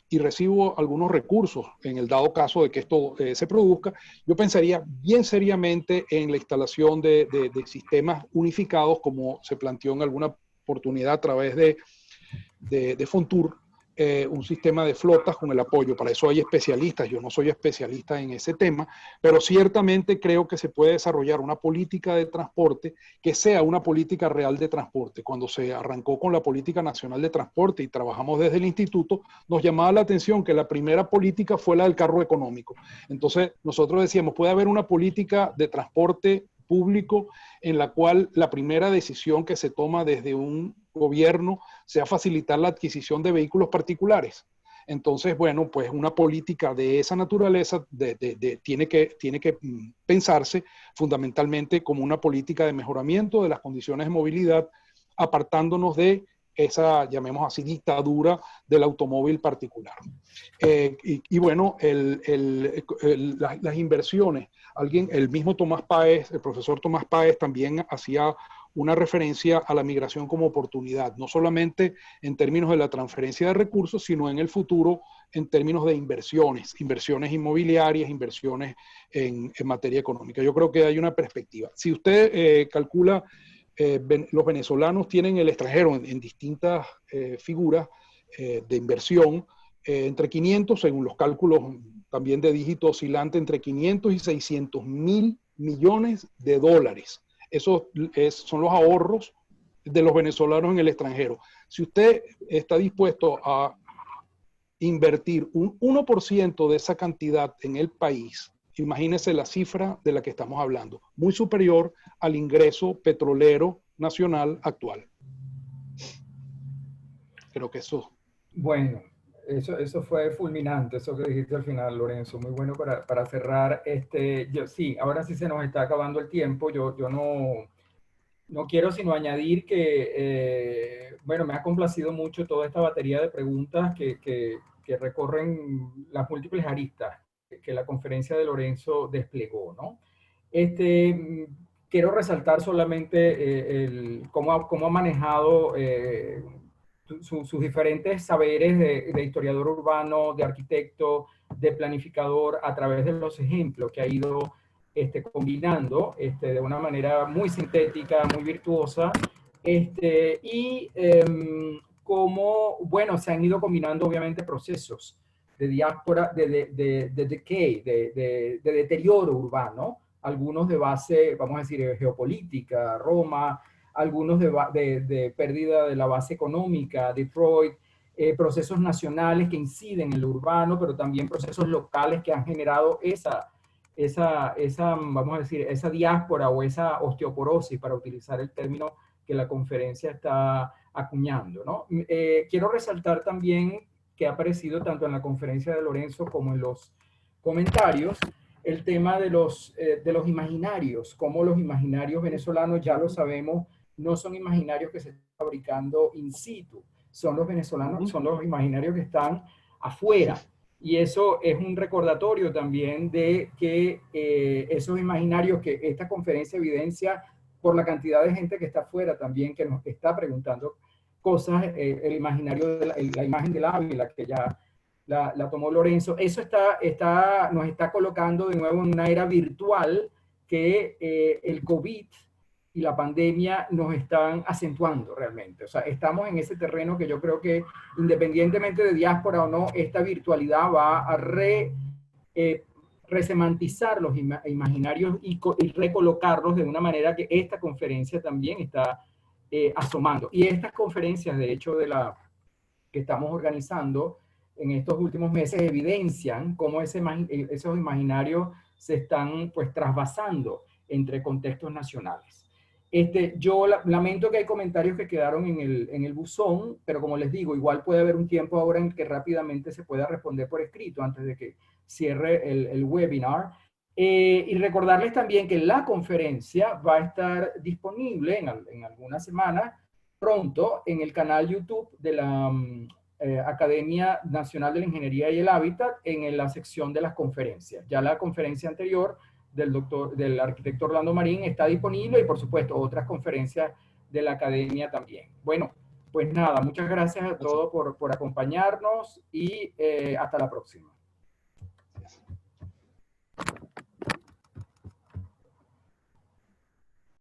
y recibo algunos recursos en el dado caso de que esto se produzca, yo pensaría bien seriamente en la instalación de sistemas unificados, como se planteó en alguna oportunidad a través de Fontur, un sistema de flotas con el apoyo. Para eso hay especialistas, yo no soy especialista en ese tema, pero ciertamente creo que se puede desarrollar una política de transporte que sea una política real de transporte. Cuando se arrancó con la Política Nacional de Transporte y trabajamos desde el instituto, nos llamaba la atención que la primera política fue la del carro económico. Entonces nosotros decíamos, puede haber una política de transporte público en la cual la primera decisión que se toma desde un gobierno sea facilitar la adquisición de vehículos particulares. Entonces, bueno, pues una política de esa naturaleza tiene que pensarse fundamentalmente como una política de mejoramiento de las condiciones de movilidad, apartándonos de esa, llamemos así, dictadura del automóvil particular. Y bueno, las inversiones. El mismo Tomás Páez, el profesor Tomás Páez también hacía una referencia a la migración como oportunidad, no solamente en términos de la transferencia de recursos, sino en el futuro en términos de inversiones inmobiliarias, inversiones en materia económica. Yo creo que hay una perspectiva. Si usted calcula, los venezolanos tienen el extranjero en distintas figuras, de inversión, entre 500, según los cálculos también de dígito oscilante, entre 500 y 600 mil millones de dólares. Esos son los ahorros de los venezolanos en el extranjero. Si usted está dispuesto a invertir un 1% de esa cantidad en el país, imagínese la cifra de la que estamos hablando, muy superior al ingreso petrolero nacional actual. Creo que eso... Bueno, eso fue fulminante, eso que dijiste al final, Lorenzo. Muy bueno para cerrar. Sí, ahora sí se nos está acabando el tiempo. Yo no quiero sino añadir que, bueno, me ha complacido mucho toda esta batería de preguntas que recorren las múltiples aristas que la conferencia de Lorenzo desplegó, ¿no? Quiero resaltar solamente cómo ha manejado sus diferentes saberes de historiador urbano, de arquitecto, de planificador, a través de los ejemplos que ha ido combinando de una manera muy sintética, muy virtuosa, y cómo, bueno, se han ido combinando obviamente procesos de diáspora, de decay, de deterioro urbano, algunos de base, vamos a decir, geopolítica, Roma, algunos de pérdida de la base económica, Detroit, procesos nacionales que inciden en lo urbano, pero también procesos locales que han generado vamos a decir, esa diáspora o esa osteoporosis, para utilizar el término que la conferencia está acuñando, ¿no? Quiero resaltar también que ha aparecido tanto en la conferencia de Lorenzo como en los comentarios, el tema de los imaginarios, como los imaginarios venezolanos, ya lo sabemos, no son imaginarios que se están fabricando in situ, son los venezolanos, son los imaginarios que están afuera. Y eso es un recordatorio también de que esos imaginarios que esta conferencia evidencia por la cantidad de gente que está afuera también, que nos está preguntando cosas, el imaginario de la imagen del Ávila, que ya la tomó Lorenzo, eso nos está colocando de nuevo en una era virtual que el COVID y la pandemia nos están acentuando realmente. O sea, estamos en ese terreno que yo creo que, independientemente de diáspora o no, esta virtualidad va a resemantizar los imaginarios y recolocarlos de una manera que esta conferencia también está asomando. Y estas conferencias, de hecho, que estamos organizando en estos últimos meses, evidencian cómo esos imaginarios se están pues trasvasando entre contextos nacionales. Yo lamento que hay comentarios que quedaron en el buzón, pero como les digo, igual puede haber un tiempo ahora en que rápidamente se pueda responder por escrito antes de que cierre el webinar. Y recordarles también que la conferencia va a estar disponible en algunas semanas pronto en el canal YouTube de la Academia Nacional de la Ingeniería y el Hábitat, en la sección de las conferencias. Ya la conferencia anterior del arquitecto Orlando Marín está disponible, y por supuesto otras conferencias de la academia también. Bueno, pues nada, muchas gracias a todos por acompañarnos, y hasta la próxima.